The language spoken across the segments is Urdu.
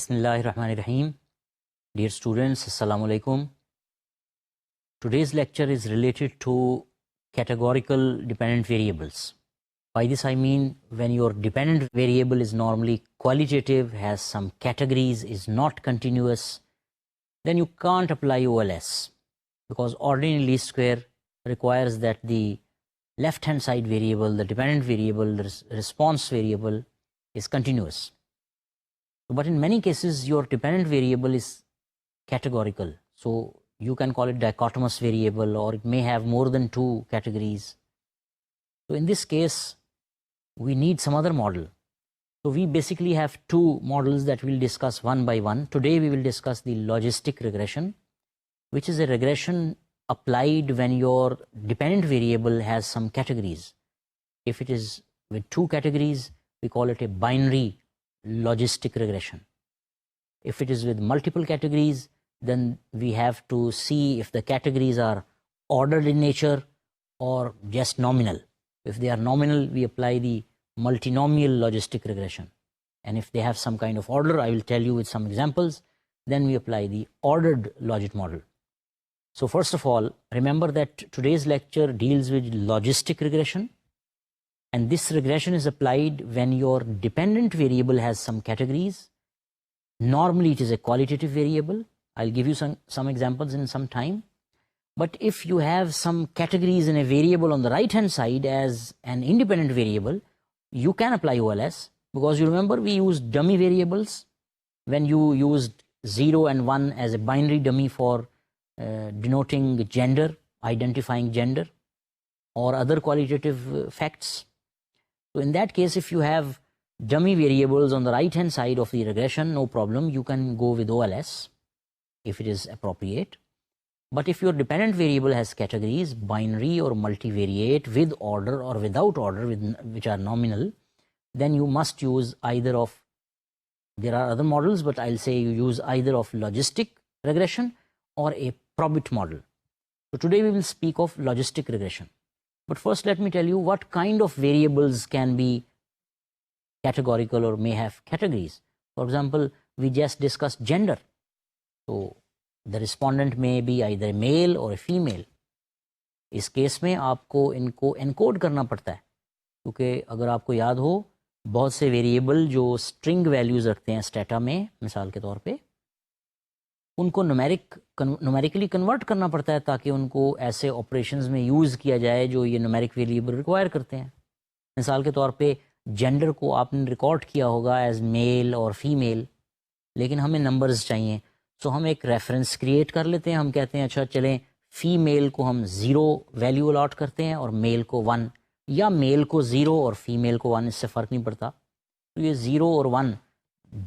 Bismillah ar-Rahman ar-Rahim. Dear students, Assalamu alaikum. Today's lecture is related to categorical dependent variables. By this I mean when your dependent variable is normally qualitative, has some categories, is not continuous, then you can't apply OLS because ordinary least square requires that the left hand side variable, the dependent variable, the response variable is continuous. But in many cases your dependent variable is categorical, so you can call it dichotomous variable, or it may have more than two categories. So in this case we need some other model. So we basically have two models that we'll discuss one by one. Today we will discuss the logistic regression, which is a regression applied when your dependent variable has some categories. If it is with two categories, we call it a binary logistic regression. If it is with multiple categories, then we have to see if the categories are ordered in nature or just nominal. If they are nominal, we apply the multinomial logistic regression. And if they have some kind of order, I will tell you with some examples, then we apply the ordered logit model. So first of all, remember that today's lecture deals with logistic regression, and this regression is applied when your dependent variable has some categories. Normally it is a qualitative variable. I'll give you some examples in some time. But if you have some categories in a variable on the right hand side as an independent variable, you can apply OLS, because you remember we used dummy variables when you used 0 and 1 as a binary dummy for denoting gender, identifying gender, or other qualitative facts. So in that case, if you have dummy variables on the right hand side of the regression, no problem, you can go with OLS if it is appropriate. But if your dependent variable has categories, binary or multivariate, with order or without order, which are nominal, then you must use either of, there are other models, but I'll say you use either of logistic regression or a probit model. So today we will speak of logistic regression. But first let me tell you what kind of variables can be categorical or may have categories. For example, we just discussed gender. So the respondent may be either a male or a female. اس کیس میں آپ کو ان کو انکوڈ کرنا پڑتا ہے، کیونکہ اگر آپ کو یاد ہو بہت سے ویریبل جو اسٹرنگ ویلیوز رکھتے ہیں اسٹیٹا میں مثال کے طور پہ، ان کو نومیریکلی کنورٹ کرنا پڑتا ہے تاکہ ان کو ایسے آپریشنز میں یوز کیا جائے جو یہ نومیرک ویریبل ریکوائر کرتے ہیں. مثال کے طور پہ جینڈر کو آپ نے ریکارڈ کیا ہوگا ایز میل اور فیمیل، لیکن ہمیں نمبرز چاہیے، سو ہم ایک ریفرنس کریٹ کر لیتے ہیں. ہم کہتے ہیں اچھا چلیں فیمیل کو ہم 0 ویلیو الاٹ کرتے ہیں اور میل کو 1، یا میل کو 0 اور فیمیل کو 1، اس سے فرق نہیں پڑتا. تو یہ 0 اور 1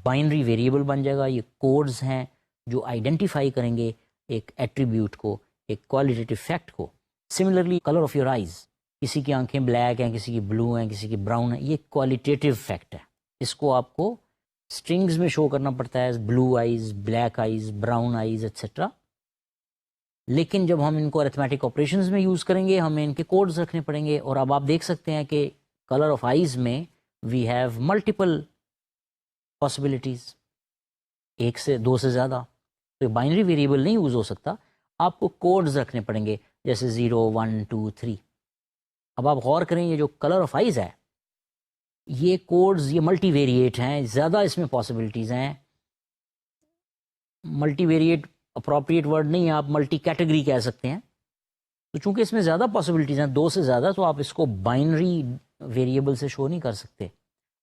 بائنری ویریبل بن جائے گا. یہ کوڈز ہیں جو آئیڈینٹیفائی کریں گے ایک ایٹریبیوٹ کو، ایک کوالٹیٹیو فیکٹ کو. Similarly colour of your eyes, کسی کی آنکھیں بلیک ہیں، کسی کی بلو ہیں، کسی کی براؤن ہیں، یہ کوالٹیٹیو فیکٹ ہے. اس کو آپ کو اسٹرنگز میں شو کرنا پڑتا ہے، blue eyes, black eyes, brown eyes etcetera. لیکن جب ہم ان کو ارتھمیٹک آپریشنز میں یوز کریں گے ہمیں ان کے کوڈز رکھنے پڑیں گے. اور اب آپ دیکھ سکتے ہیں کہ کلر آف آئیز میں وی ہیو ملٹیپل پاسبلٹیز، ایک سے دو سے زیادہ. تو بائنری ویریبل نہیں یوز ہو سکتا، آپ کو کوڈز رکھنے پڑیں گے جیسے 0 1 2 3. اب آپ غور کریں یہ جو کلر آف آئیز ہے یہ کوڈز یہ ملٹی ویریٹ ہیں، زیادہ اس میں پاسبلٹیز ہیں. ملٹی ویریٹ اپروپریٹ ورڈ نہیں ہے، آپ ملٹی کیٹیگری کہہ سکتے ہیں. تو چونکہ اس میں زیادہ پاسبلٹیز ہیں، 2 سے زیادہ، تو آپ اس کو بائنری ویریبل سے شو نہیں کر سکتے.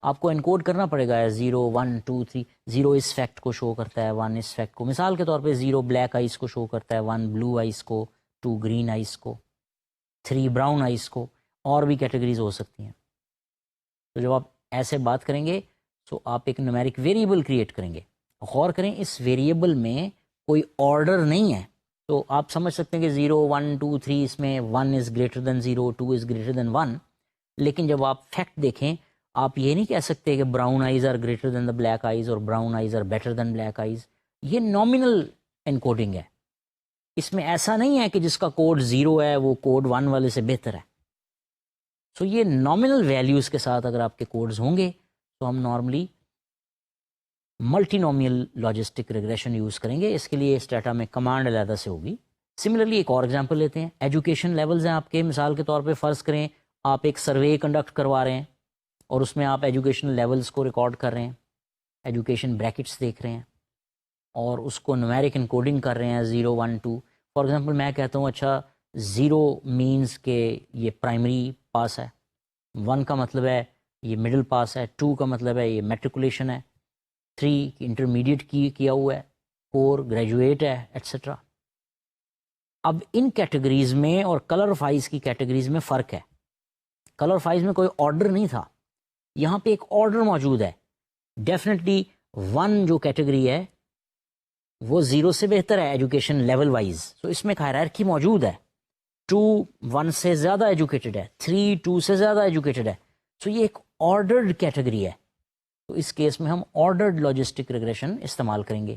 آپ کو انکوڈ کرنا پڑے گا 0 1 2 3. 0 اس فیکٹ کو شو کرتا ہے، 1 اس فیکٹ کو. مثال کے طور پہ 0 بلیک آئیز کو شو کرتا ہے، 1 بلو آئیز کو، 2 گرین آئیز کو، 3 براؤن آئیز کو، اور بھی کیٹیگریز ہو سکتی ہیں. تو جب آپ ایسے بات کریں گے تو آپ ایک نومیرک ویریبل کریٹ کریں گے. غور کریں اس ویریبل میں کوئی آرڈر نہیں ہے، تو آپ سمجھ سکتے ہیں کہ 0 1 2 3 اس میں 1 is greater than 0، 2 is greater than 1. لیکن جب آپ فیکٹ دیکھیں آپ یہ نہیں کہہ سکتے کہ brown eyes are greater than the black eyes اور brown eyes are better than black eyes. یہ نامنل انکوڈنگ ہے. اس میں ایسا نہیں ہے کہ جس کا کوڈ 0 ہے وہ کوڈ 1 والے سے بہتر ہے. سو یہ نامنل ویلیوز کے ساتھ اگر آپ کے کوڈز ہوں گے تو ہم normally multi-nomial logistic regression use کریں گے. اس کے لیے اس ڈیٹا میں کمانڈ علیحدہ سے ہوگی. سملرلی ایک اور ایگزامپل لیتے ہیں. ایجوکیشن لیولز ہیں آپ کے. مثال کے طور پہ فرض کریں آپ ایک سروے کنڈکٹ کروا رہے ہیں اور اس میں آپ ایجوکیشن لیولز کو ریکارڈ کر رہے ہیں, ایجوکیشن بریکٹس دیکھ رہے ہیں اور اس کو نومیرک انکوڈنگ کر رہے ہیں 0 1 2. فار ایگزامپل میں کہتا ہوں اچھا 0 مینز کہ یہ پرائمری پاس ہے, 1 کا مطلب ہے یہ مڈل پاس ہے, 2 کا مطلب ہے یہ میٹریکولیشن ہے, 3 انٹرمیڈیٹ کیا ہوا ہے, 4 گریجویٹ ہے, ایٹسٹرا. اب ان کیٹیگریز میں اور کلر آف آئیز کی کیٹیگریز میں فرق ہے. کلر آف آئیز میں کوئی آرڈر نہیں تھا, یہاں پہ ایک آرڈر موجود ہے. ڈیفینیٹلی 1 جو کیٹیگری ہے وہ 0 سے بہتر ہے ایجوکیشن لیول وائز, تو اس میں ایک ہائرارکی موجود ہے. 2 1 سے زیادہ ایجوکیٹڈ ہے, 3 2 سے زیادہ ایجوکیٹڈ ہے. تو یہ ایک آرڈرڈ کیٹیگری ہے. تو اس کیس میں ہم آرڈرڈ لاجسٹک ریگریشن استعمال کریں گے.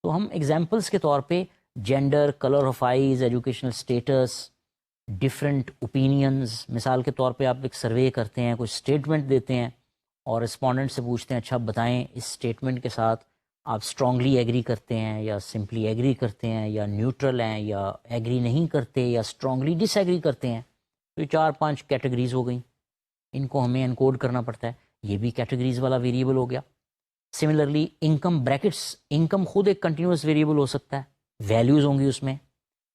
تو ہم ایگزامپلس کے طور پہ gender, colour of eyes, educational status, different opinions. مثال کے طور پہ آپ ایک سروے کرتے ہیں, کوئی اسٹیٹمنٹ دیتے ہیں اور رسپونڈنٹ سے پوچھتے ہیں اچھا بتائیں اس اسٹیٹمنٹ کے ساتھ آپ اسٹرانگلی ایگری کرتے ہیں یا سمپلی ایگری کرتے ہیں یا نیوٹرل ہیں یا ایگری نہیں کرتے یا اسٹرانگلی ڈس ایگری کرتے ہیں. تو یہ 4-5 کیٹیگریز ہو گئیں, ان کو ہمیں انکوڈ کرنا پڑتا ہے. یہ بھی کیٹیگریز والا ویریبل ہو گیا. سملرلی انکم بریکٹس, انکم خود ایک کنٹینیوس ویریبل ہو سکتا ہے, ویلیوز ہوں گی اس میں,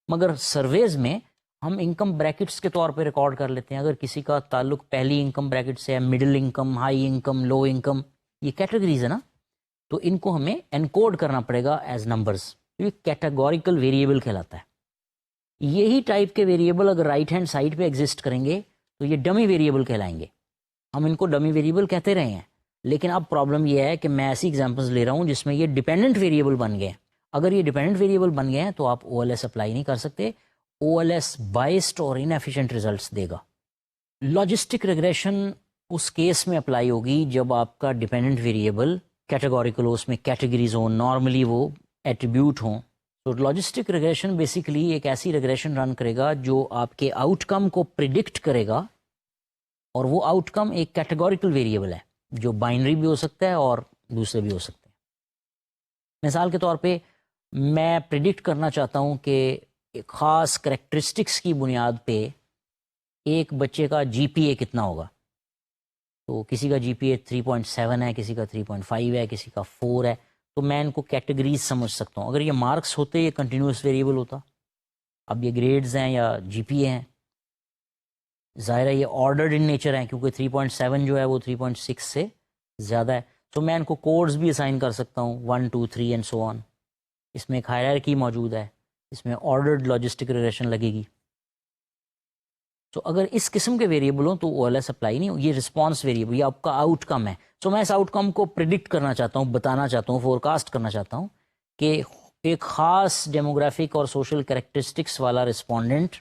مگر سرویز میں ہم انکم بریکٹس کے طور پہ ریکارڈ کر لیتے ہیں. اگر کسی کا تعلق پہلی انکم بریکٹ سے ہے, middle income, high income, low income, یہ کیٹیگریز ہے نا, تو ان کو ہمیں انکوڈ کرنا پڑے گا ایز نمبرز. یہ کیٹیگوریکل ویریبل کہلاتا ہے. یہی ٹائپ کے ویریبل اگر رائٹ ہینڈ سائڈ پہ ایگزسٹ کریں گے تو یہ ڈمی ویریبل کہلائیں گے. ہم ان کو ڈمی ویریبل کہتے رہے ہیں, لیکن اب پرابلم یہ ہے کہ میں ایسی ایگزامپلس لے رہا ہوں جس میں یہ ڈیپینڈنٹ ویریبل بن گئے ہیں. اگر یہ ڈیپینڈنٹ ویریبل بن گئے ہیں تو آپ او ایل ایس اپلائی نہیں کر سکتے. او ایل ایس بائسڈ اور انیفیشینٹ ریزلٹس دے گا. لاجسٹک ریگریشن اس کیس میں اپلائی ہوگی جب آپ کا ڈیپینڈنٹ ویریبل کیٹیگوریکل ہو, اس میں کیٹیگریز ہوں, نارملی وہ ایٹریبیوٹ ہوں. تو لاجسٹک ریگریشن بیسیکلی ایک ایسی ریگریشن رن کرے گا جو آپ کے آؤٹ کم کو پریڈکٹ کرے گا, اور وہ آؤٹ کم ایک کیٹیگوریکل ویریبل ہے جو بائنری بھی ہو سکتا ہے اور دوسرے بھی ہو سکتے ہیں. مثال کے طور پہ میں پریڈکٹ کرنا چاہتا ہوں کہ ایک خاص کریکٹرسٹکس کی بنیاد پہ ایک بچے کا جی پی اے کتنا ہوگا. تو کسی کا جی پی اے 3.7 ہے, کسی کا 3.5 ہے, کسی کا 4 ہے. تو میں ان کو کیٹیگریز سمجھ سکتا ہوں. اگر یہ مارکس ہوتے یہ کنٹینیوس ویریبل ہوتا. اب یہ گریڈز ہیں یا جی پی اے ہیں, ظاہر ہے یہ آرڈرڈ ان نیچر ہیں کیونکہ 3.7 جو ہے وہ 3.6 سے زیادہ ہے. تو میں ان کو کوڈز بھی اسائن کر سکتا ہوں 1 2 3 اینڈ سو آن. اس میں ایک ہائرارکی موجود ہے, اس میں آرڈرڈ لاجسٹک ریگریشن لگے گی. تو اگر اس قسم کے ویریبل ہوں تو او ایل ایس اپلائی نہیں ہو. یہ رسپانس ویریبل, یہ آپ کا آؤٹ کم ہے. سو میں اس آؤٹ کم کو پریڈکٹ کرنا چاہتا ہوں, بتانا چاہتا ہوں, فور کاسٹ کرنا چاہتا ہوں کہ ایک خاص ڈیموگرافک اور سوشل کریکٹرسٹکس والا رسپونڈنٹ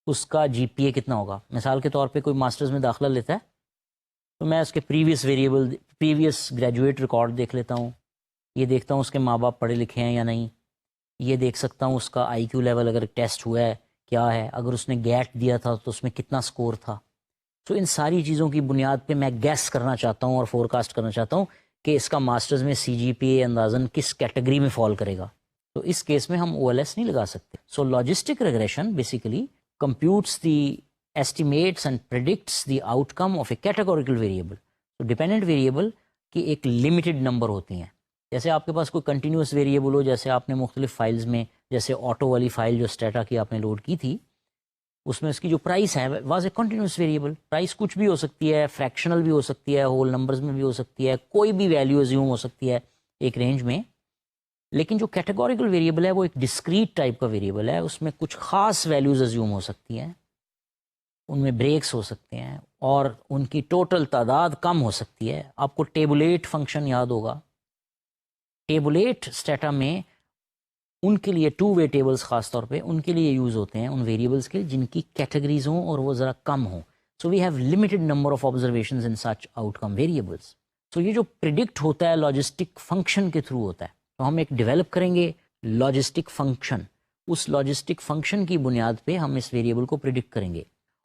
اس کا جی پی اے کتنا ہوگا. مثال کے طور پہ کوئی ماسٹرز میں داخلہ لیتا ہے تو میں اس کے previous variable, previous graduate record دیکھ لیتا ہوں. یہ دیکھتا ہوں اس کے ماں باپ پڑھے لکھے ہیں یا نہیں. یہ دیکھ سکتا ہوں اس کا آئی کیو لیول اگر ٹیسٹ ہوا ہے کیا ہے, اگر اس نے گیٹ دیا تھا تو اس میں کتنا سکور تھا. تو ان ساری چیزوں کی بنیاد پہ میں گیس کرنا چاہتا ہوں اور فور کاسٹ کرنا چاہتا ہوں کہ اس کا ماسٹرز میں سی جی پی اے اندازاً کس کیٹیگری میں فال کرے گا. تو اس کیس میں ہم او ایل ایس نہیں لگا سکتے. So logistic regression basically computes the estimates and predicts the outcome of a categorical variable. تو ڈیپینڈنٹ ویریبل کی ایک لمیٹڈ نمبر ہوتی ہیں. جیسے آپ کے پاس کوئی کنٹینیوس ویریبل ہو, جیسے آپ نے مختلف فائلز میں, جیسے آٹو والی فائل جو اسٹیٹا کی آپ نے لوڈ کی تھی, اس میں اس کی جو پرائس ہے was a continuous variable. Price کچھ بھی ہو سکتی ہے, فریکشنل بھی ہو سکتی ہے, ہول نمبرز میں بھی ہو سکتی ہے, کوئی بھی ویلیو ازیوم ہو سکتی ہے ایک رینج میں. لیکن جو کیٹیگوریکل ویریبل ہے وہ ایک ڈسکریٹ ٹائپ کا ویریبل ہے. اس میں کچھ خاص ویلیوز ازیوم ہو سکتی ہیں, ان میں بریکس ہو سکتے ہیں اور ان کی ٹوٹل تعداد کم ہو سکتی ہے. آپ کو ٹیبولیٹ فنکشن یاد ہوگا. ٹیبولیٹ اسٹیٹا میں ان کے لیے 2 وے ٹیبلز خاص طور پہ ان کے لیے یوز ہوتے ہیں, ان ویریبلس کے جن کی کیٹیگریز ہوں اور وہ ذرا کم ہوں. So we have limited number of observations in such outcome variables. تو یہ جو پریڈکٹ ہوتا ہے لاجسٹک فنکشن کے تھرو ہوتا ہے. تو ہم ایک ڈیولپ کریں گے لاجسٹک فنکشن. اس لاجسٹک فنکشن کی بنیاد پہ ہم اس ویریبل کو پریڈکٹ کریں گے.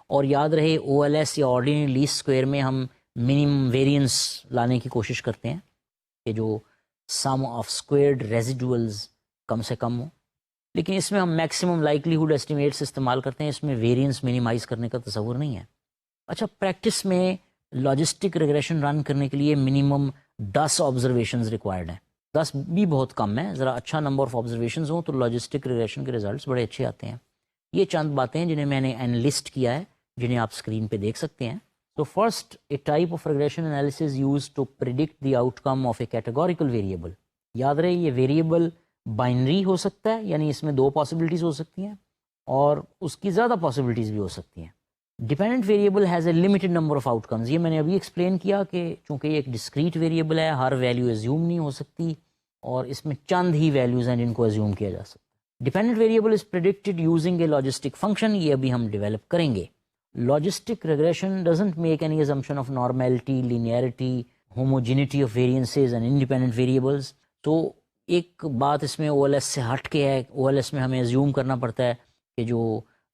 اور یاد رہے او ایل ایس یا آرڈینری لیسٹ اسکوائر میں ہم منیمم ویریئنس لانے کی کوشش کرتے ہیں. کہ جو سم آف اسکوئرڈ ریزیڈولز کم سے کم ہو. لیکن اس میں ہم میکسیمم لائکلیہڈ ایسٹیمیٹس استعمال کرتے ہیں, اس میں ویریئنس منیمائز کرنے کا تصور نہیں ہے. اچھا, پریکٹس میں لاجسٹک ریگریشن رن کرنے کے لیے منیمم 10 آبزرویشنز ریکوائرڈ ہیں. 10 بھی بہت کم ہے, ذرا اچھا نمبر آف آبزرویشنز ہوں تو لاجسٹک ریگریشن کے ریزلٹس بڑے اچھے آتے ہیں. یہ چند باتیں ہیں جنہیں میں نے انلسٹ کیا ہے, جنہیں آپ اسکرین پہ دیکھ سکتے ہیں. So first, a type of regression analysis used to predict the outcome of a categorical variable. یاد رہے یہ ویریبل بائنری ہو سکتا ہے, یعنی اس میں 2 پاسبلٹیز ہو سکتی ہیں اور اس کی زیادہ پاسبلٹیز بھی ہو سکتی ہیں. Dependent variable has a limited number of out comes. یہ میں نے ابھی ایکسپلین کیا کہ چونکہ یہ ایک ڈسکریٹ ویریبل ہے, ہر ویلیو ایزیوم نہیں ہو سکتی اور اس میں چند ہی ویلیوز ہیں جن کو ایزیوم کیا جا سکتا ہے. Dependent variable is predicted using a logistic function. یہ ابھی ہم ڈیولپ کریں گے. Logistic regression doesn't make any assumption of normality, linearity, homogeneity of variances and independent variables. تو ایک بات اس میں OLS سے ہٹ کے ہے. OLS میں ہمیں assume کرنا پڑتا ہے کہ جو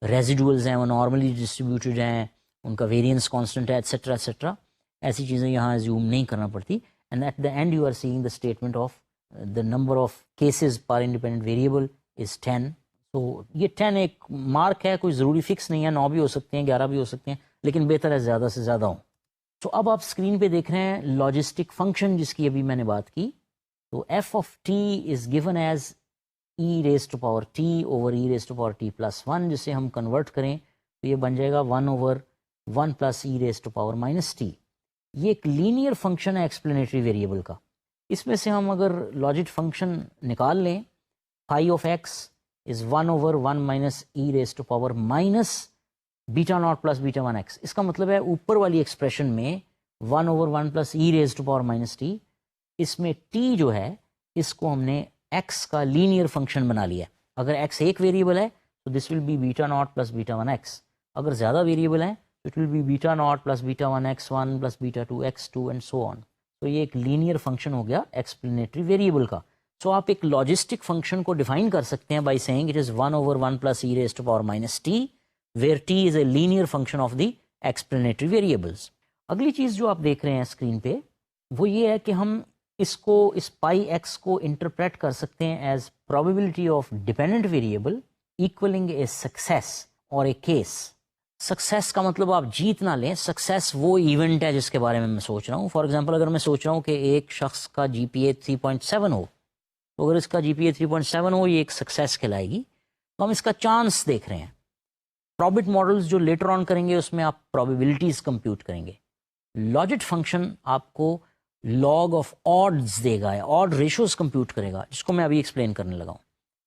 ریزیڈولز ہیں وہ نارملی ڈسٹریبیوٹیڈ ہیں, ان کا ویریئنس کانسٹنٹ ہے, ایٹسٹرا ایٹسٹرا. ایسی چیزیں یہاں assume نہیں کرنا پڑتی. And at the end you are seeing the statement of the number of cases per independent variable is 10. تو یہ 10 ایک مارک ہے, کوئی ضروری فکس نہیں ہے, 9 بھی ہو سکتے ہیں, 11 بھی ہو سکتے ہیں, لیکن بہتر ہے زیادہ سے زیادہ ہوں. تو اب آپ اسکرین پہ دیکھ رہے ہیں لاجسٹک فنکشن جس کی ابھی میں نے بات کی. تو F of T is given as e raise to power T over e raise to power T plus 1, جسے ہم کنورٹ کریں تو یہ بن جائے گا 1 over 1 plus e raise to power minus T. یہ ایک لینئر فنکشن ہے ایکسپلینیٹری ویریبل کا. اس میں سے ہم اگر لاجک فنکشن نکال لیں, پھائی of x is 1 over 1 minus e raised to power minus beta naught plus beta 1x. اس کا مطلب ہے اوپر والی ایکسپریشن میں 1 over 1 plus e raised to power minus t, اس میں t جو ہے اس کو ہم نے x کا لینئر فنکشن بنا لیا. اگر x ایک ویریبل ہے تو this will be beta not plus beta 1x. اگر زیادہ ویریبل ہیں تو it will be beta not plus beta 1x1 plus beta 2x2 and so on. تو یہ ایک لینئر فنکشن ہو گیا ایکسپلینیٹری ویریبل کا. سو آپ ایک لاجسٹک فنکشن کو ڈیفائن کر سکتے ہیں by saying it is 1 over 1 plus e raised to power minus t, where t is a linear function of the explanatory variables. اگلی چیز جو آپ دیکھ رہے ہیں اسکرین پہ وہ یہ ہے کہ ہم اس پائی ایکس کو انٹرپریٹ کر سکتے ہیں as probability of dependent variable equaling a success or a case. Success کا مطلب آپ جیت نہ لیں, سکسیس وہ ایونٹ ہے جس کے بارے میں سوچ رہا ہوں. فار ایگزامپل اگر میں سوچ رہا ہوں کہ ایک شخص کا جی پی اے 3.7 ہو, تو اگر اس کا جی پی اے 3.7 ہو, یہ ایک سکسیس کہلائے گی. تو ہم اس کا چانس دیکھ رہے ہیں. پروبٹ ماڈلز جو لیٹر آن کریں گے اس میں آپ پروبیبلٹیز کمپیوٹ کریں گے. لاجک فنکشن آپ کو لاگ آف آڈز دے گا, آڈ ریشوز کمپیوٹ کرے گا, جس کو میں ابھی ایکسپلین کرنے لگا ہوں.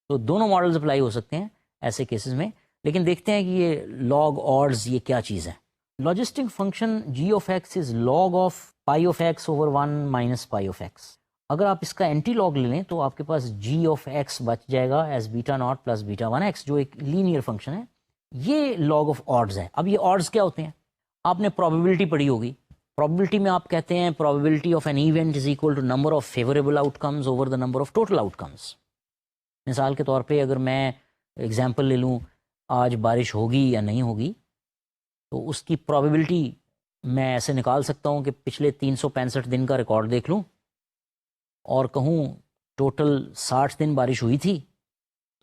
تو دونوں ماڈلز اپلائی ہو سکتے ہیں ایسے کیسز میں, لیکن دیکھتے ہیں کہ یہ لاگ آڈز یہ کیا چیز ہے. Logistic function G of x is log of pi of x over 1 minus pi of X. اگر آپ اس کا اینٹی لاگ لے لیں تو آپ کے پاس جی آف ایکس بچ جائے گا as beta not plus beta 1x, جو ایک لینئر فنکشن ہے. یہ لاگ آف آڈز ہے. اب یہ آڈز کیا ہوتے ہیں؟ آپ نے پروبیبلٹی پڑھی ہوگی. پروبیبلٹی میں آپ کہتے ہیں probability of an event is equal to number of favourable outcomes over the number of total outcomes. مثال کے طور پہ اگر میں ایگزامپل لے لوں آج بارش ہوگی یا نہیں ہوگی, تو اس کی پروبیبلٹی میں ایسے نکال سکتا ہوں کہ پچھلے 365 دن کا ریکارڈ دیکھ لوں اور کہوں ٹوٹل 60 دن بارش ہوئی تھی,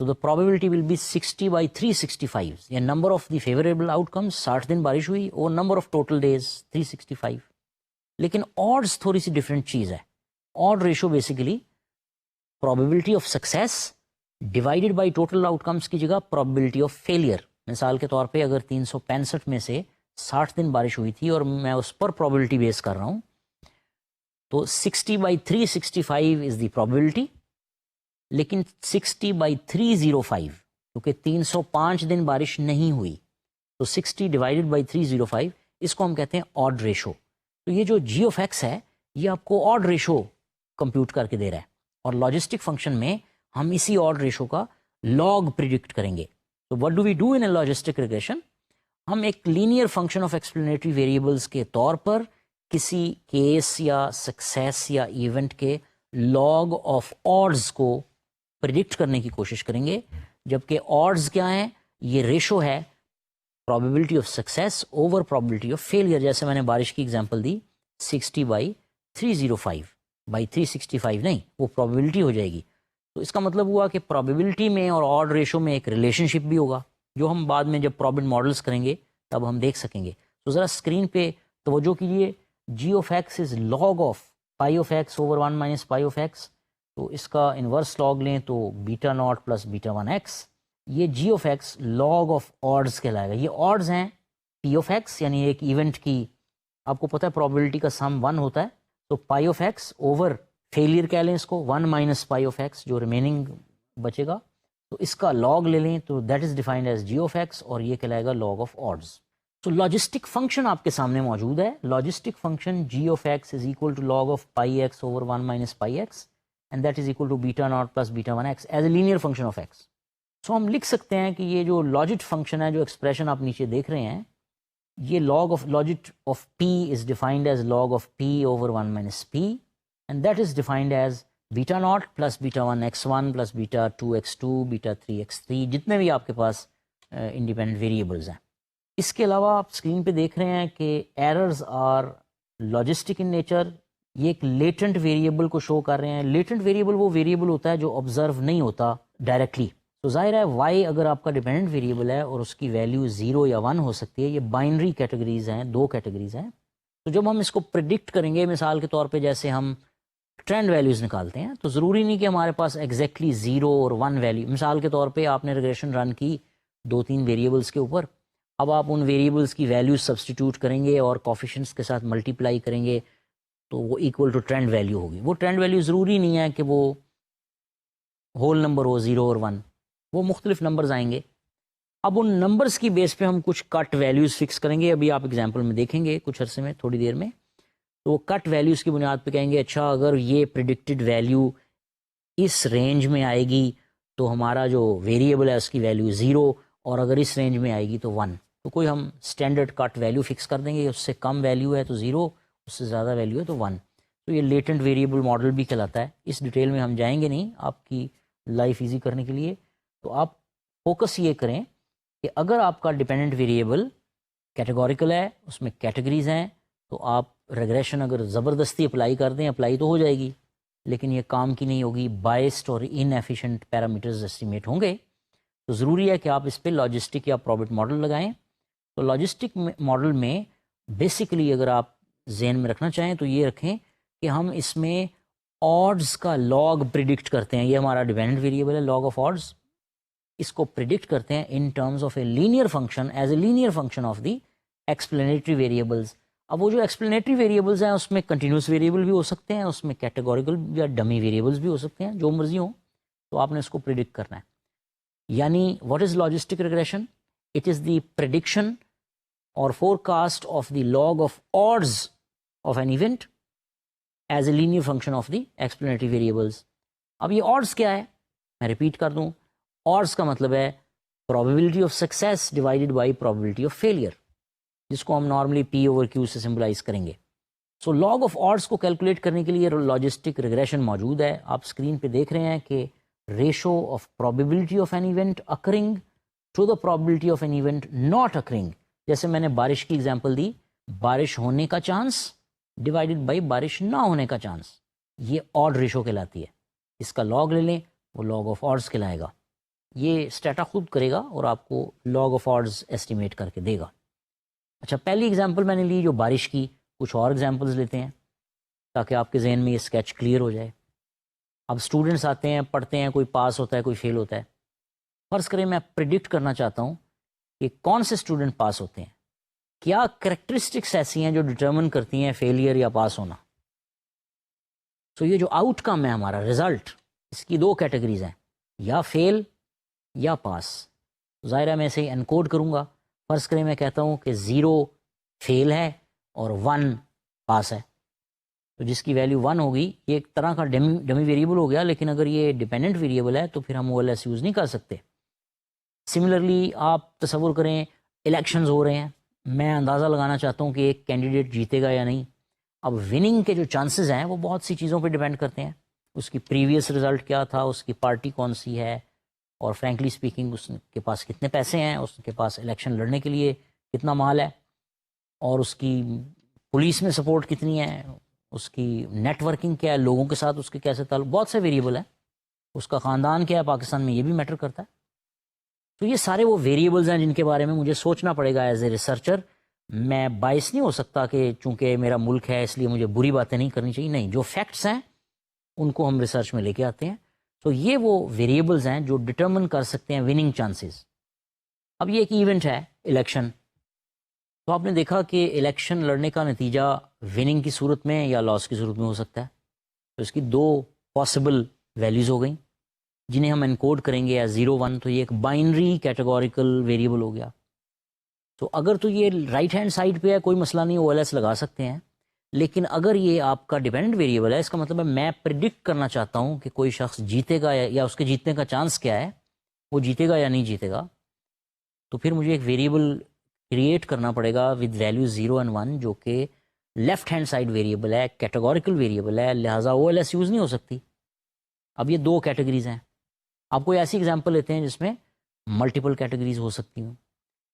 تو دا پروبیبلٹی ول بی 60/365. یا number of the favourable outcomes 60 دن بارش ہوئی اور نمبر آف ٹوٹل ڈیز 365. لیکن آڈز تھوڑی سی ڈفرینٹ چیز ہے. Odd ratio basically probability of success divided by total out comes کی جگہ پروبیبلٹی آف فیلئر. مثال کے طور پہ اگر 365 میں سے 60 دن بارش ہوئی تھی اور میں اس پر پروبیبلٹی بیس کر رہا ہوں, تو 60/365 از دی پروبیبلٹی. لیکن 60/305 کیونکہ 305 دن بارش نہیں ہوئی, تو 60 ڈیوائڈیڈ بائی 305 اس کو ہم کہتے ہیں آڈ ریشو. تو یہ جو جی آف ایکس ہے یہ آپ کو آڈ ریشو کمپیوٹ کر کے دے رہا ہے, اور لاجسٹک فنکشن میں ہم اسی آڈ ریشو کا لاگ پریڈکٹ کریں گے. تو what do we do in a logistic regression? ہم ایک linear function of explanatory variables کے طور پر کسی کیس یا سکسیس یا ایونٹ کے لاگ آف آڈز کو پریڈکٹ کرنے کی کوشش کریں گے. جبکہ آڈز کیا ہیں؟ یہ ریشو ہے probability of success over probability of failure. جیسے میں نے بارش کی ایگزامپل دی 60/305. بائی 365 نہیں, وہ پرابیبلٹی ہو جائے گی. تو اس کا مطلب ہوا کہ پرابیبلٹی میں اور آڈ ریشو میں ایک ریلیشن شپ بھی ہوگا, جو ہم بعد میں جب پراببل ماڈلس کریں گے تب ہم دیکھ سکیں گے. تو ذرا اسکرین پہ توجہ کیجیے. G of x is log of pi of x over 1 minus pi of x. تو اس کا انورس لاگ لیں تو beta not plus beta 1 x. یہ G of x log of odds کہلائے گا. یہ آڈز ہیں پی آف ایکس, یعنی ایک ایونٹ کی آپ کو پتہ ہے پرابیبلٹی کا سم 1 ہوتا ہے. تو pi of x over failure کہہ لیں اس کو 1 مائنس پائی آف ایکس, جو ریمیننگ بچے گا. تو اس کا لاگ لے لیں تو that is defined as G of X, اور یہ کہلائے گا لاگ آف آڈز. تو لاجسٹک فنکشن آپ کے سامنے موجود ہے. Logistic function G of x is equal to log of pi X over 1 minus pi X, and that is equal to beta not plus beta 1 x as a linear function of x. So ہم لکھ سکتے ہیں کہ یہ جو لاجٹ فنکشن ہے, جو ایکسپریشن آپ نیچے دیکھ رہے ہیں, یہ logit of P is defined as log of P over 1 minus P, and that is defined as beta not plus beta 1 x1 plus beta 2 x2 beta 3 x3, جتنے بھی آپ کے پاس انڈیپینڈنٹ ویریبلز ہیں. اس کے علاوہ آپ اسکرین پہ دیکھ رہے ہیں کہ errors are logistic in nature. یہ ایک لیٹنٹ ویریبل کو شو کر رہے ہیں. لیٹنٹ ویریبل وہ ویریبل ہوتا ہے جو آبزرو نہیں ہوتا ڈائریکٹلی. تو ظاہر ہے وائی اگر آپ کا ڈیپینڈنٹ ویریبل ہے اور اس کی ویلیو 0 یا 1 ہو سکتی ہے. یہ بائنری کیٹیگریز ہیں, 2 کیٹیگریز ہیں. تو جب ہم اس کو پریڈکٹ کریں گے, مثال کے طور پہ جیسے ہم ٹرینڈ ویلیوز نکالتے ہیں, تو ضروری نہیں کہ ہمارے پاس ایگزیکٹلی 0 اور 1 ویلیو. مثال کے طور پہ آپ نے ریگریشن رن کی 2-3 ویریبلس کے اوپر. اب آپ ان ویریبلس کی ویلیوز سبسٹیٹیوٹ کریں گے اور کوفیشنٹس کے ساتھ ملٹیپلائی کریں گے, تو وہ ایکول ٹو ٹرینڈ ویلیو ہوگی. وہ ٹرینڈ ویلیو ضروری نہیں ہے کہ وہ ہول نمبر ہو 0 اور 1, وہ مختلف نمبرز آئیں گے. اب ان نمبرز کی بیس پہ ہم کچھ کٹ ویلیوز فکس کریں گے. ابھی آپ ایگزامپل میں دیکھیں گے کچھ عرصے میں, تھوڑی دیر میں. تو وہ کٹ ویلیوز کی بنیاد پہ کہیں گے اچھا اگر یہ پریڈکٹڈ ویلیو اس رینج میں آئے گی تو ہمارا جو ویریبل ہے اس کی ویلیو 0, اور اگر اس رینج میں آئے گی تو 1. تو کوئی ہم اسٹینڈرڈ کٹ ویلیو فکس کر دیں گے, اس سے کم ویلیو ہے تو 0, اس سے زیادہ ویلیو ہے تو 1. تو یہ لیٹنٹ ویریبل ماڈل بھی کہلاتا ہے. اس ڈیٹیل میں ہم جائیں گے نہیں آپ کی لائف ایزی کرنے کے لیے. تو آپ فوکس یہ کریں کہ اگر آپ کا ڈیپینڈنٹ ویریبل کیٹیگوریکل ہے, اس میں کیٹیگریز ہیں, تو آپ ریگریشن اگر زبردستی اپلائی کر دیں, اپلائی تو ہو جائے گی لیکن یہ کام کی نہیں ہوگی. بائسڈ اور ان ایفیشینٹ پیرامیٹرز اسٹیمیٹ ہوں گے. تو ضروری ہے کہ آپ اس پہ لاجسٹک یا پروبٹ ماڈل لگائیں. تو لاجسٹک ماڈل میں بیسیکلی اگر آپ ذہن میں رکھنا چاہیں تو یہ رکھیں کہ ہم اس میں آڈز کا لاگ پریڈکٹ کرتے ہیں. یہ ہمارا ڈیپینڈنٹ ویریبل ہے لاگ آف آڈز. اس کو پریڈکٹ کرتے ہیں in terms of a linear function as a linear function of the explanatory variables. اب وہ جو ایکسپلینیٹری ویریبلز ہیں اس میں کنٹینیوس ویریبل بھی ہو سکتے ہیں, اس میں کیٹیگوریکل یا ڈمی ویریبلز بھی ہو سکتے ہیں, جو مرضی ہوں. تو آپ نے اس کو پریڈکٹ کرنا ہے. یعنی what is logistic regression? It is the prediction اور forecast of the log of odds of an event as a linear function of the explanatory variables. اب یہ آڈز کیا ہے, میں ریپیٹ کر دوں. آڈز کا مطلب ہے probability of success divided by probability of failure, جس کو ہم نارملی پی اوور کیو سے سمبلائز کریں گے. سو لاگ آف آڈز کو کیلکولیٹ کرنے کے لیے لاجسٹک ریگریشن موجود ہے. آپ اسکرین پہ دیکھ رہے ہیں کہ ratio of probability of an event occurring to the probability of an event not occurring. جیسے میں نے بارش کی ایگزامپل دی, بارش ہونے کا چانس ڈیوائڈیڈ بائی بارش نہ ہونے کا چانس, یہ آڈ ریشو کہلاتی ہے. اس کا لاگ لے لیں, وہ لاگ آف آڈز کہلائے گا. یہ اسٹیٹا خود کرے گا اور آپ کو لاگ آف آڈز ایسٹیمیٹ کر کے دے گا. اچھا, پہلی ایگزامپل میں نے لی جو بارش کی. کچھ اور ایگزامپلز لیتے ہیں تاکہ آپ کے ذہن میں یہ اسکیچ کلیئر ہو جائے. اب اسٹوڈنٹس آتے ہیں, پڑھتے ہیں, کوئی پاس ہوتا ہے, کوئی فیل ہوتا ہے. فرض کریں میں پریڈکٹ کرنا چاہتا ہوں کہ کون سے اسٹوڈنٹ پاس ہوتے ہیں, کیا کریکٹرسٹکس ایسی ہیں جو ڈٹرمن کرتی ہیں فیلئر یا پاس ہونا. تو یہ جو آؤٹ کم ہے ہمارا رزلٹ, اس کی 2 کیٹیگریز ہیں, یا فیل یا پاس. ظاہرہ میں اسے انکوڈ کروں گا. فرض کریں میں کہتا ہوں کہ 0 فیل ہے اور 1 پاس ہے, تو جس کی ویلیو 1 ہوگی, یہ ایک طرح کا ڈمی ویریبل ہو گیا, لیکن اگر یہ ڈیپینڈنٹ ویریبل ہے تو پھر ہم او ایل ایس یوز نہیں کر سکتے. سملرلی آپ تصور کریں الیکشنز ہو رہے ہیں, میں اندازہ لگانا چاہتا ہوں کہ ایک کینڈیڈیٹ جیتے گا یا نہیں. اب وننگ کے جو چانسز ہیں وہ بہت سی چیزوں پہ ڈیپینڈ کرتے ہیں. اس کی پریویس رزلٹ کیا تھا, اس کی پارٹی کون سی ہے, اور فرینکلی اسپیکنگ اس کے پاس کتنے پیسے ہیں, اس کے پاس الیکشن لڑنے کے لیے کتنا مال ہے, اور اس کی پولیس میں سپورٹ کتنی ہے, اس کی نیٹ ورکنگ کیا ہے, لوگوں کے ساتھ اس کے کیسے تعلق, بہت سے ویریبل ہیں, اس کا خاندان کیا ہے پاکستان میں یہ بھی میٹر کرتا ہے. تو یہ سارے وہ ویریبلز ہیں جن کے بارے میں مجھے سوچنا پڑے گا ایز اے ریسرچر. میں باعث نہیں ہو سکتا کہ چونکہ میرا ملک ہے اس لیے مجھے بری باتیں نہیں کرنی چاہیے, نہیں, جو فیکٹس ہیں ان کو ہم ریسرچ میں لے کے آتے ہیں. تو یہ وہ ویریبلز ہیں جو ڈٹرمن کر سکتے ہیں وننگ چانسز. اب یہ ایک ایونٹ ہے الیکشن, تو آپ نے دیکھا کہ الیکشن لڑنے کا نتیجہ وننگ کی صورت میں یا لاس کی صورت میں ہو سکتا ہے. تو اس کی دو پاسبل ویلیوز ہو گئیں جنہیں ہم انکوڈ کریں گے ایز 0 1. تو یہ ایک بائنری کیٹیگوریکل ویریبل ہو گیا. تو اگر تو یہ رائٹ ہینڈ سائڈ پہ ہے کوئی مسئلہ نہیں, او ایل ایس لگا سکتے ہیں. لیکن اگر یہ آپ کا ڈیپینڈنٹ ویریبل ہے, اس کا مطلب ہے میں پریڈکٹ کرنا چاہتا ہوں کہ کوئی شخص جیتے گا یا اس کے جیتنے کا چانس کیا ہے, وہ جیتے گا یا نہیں جیتے گا. تو پھر مجھے ایک ویریبل کریٹ کرنا پڑے گا ود ویلیو 0 and 1 جو کہ لیفٹ ہینڈ سائڈ ویریبل ہے, کیٹیگوریکل ویریبل ہے, لہٰذا او ایل ایس یوز نہیں ہو سکتی. اب یہ دو کیٹیگریز ہیں. آپ کوئی ایسی ایگزامپل لیتے ہیں جس میں ملٹیپل کیٹیگریز ہو سکتی ہوں.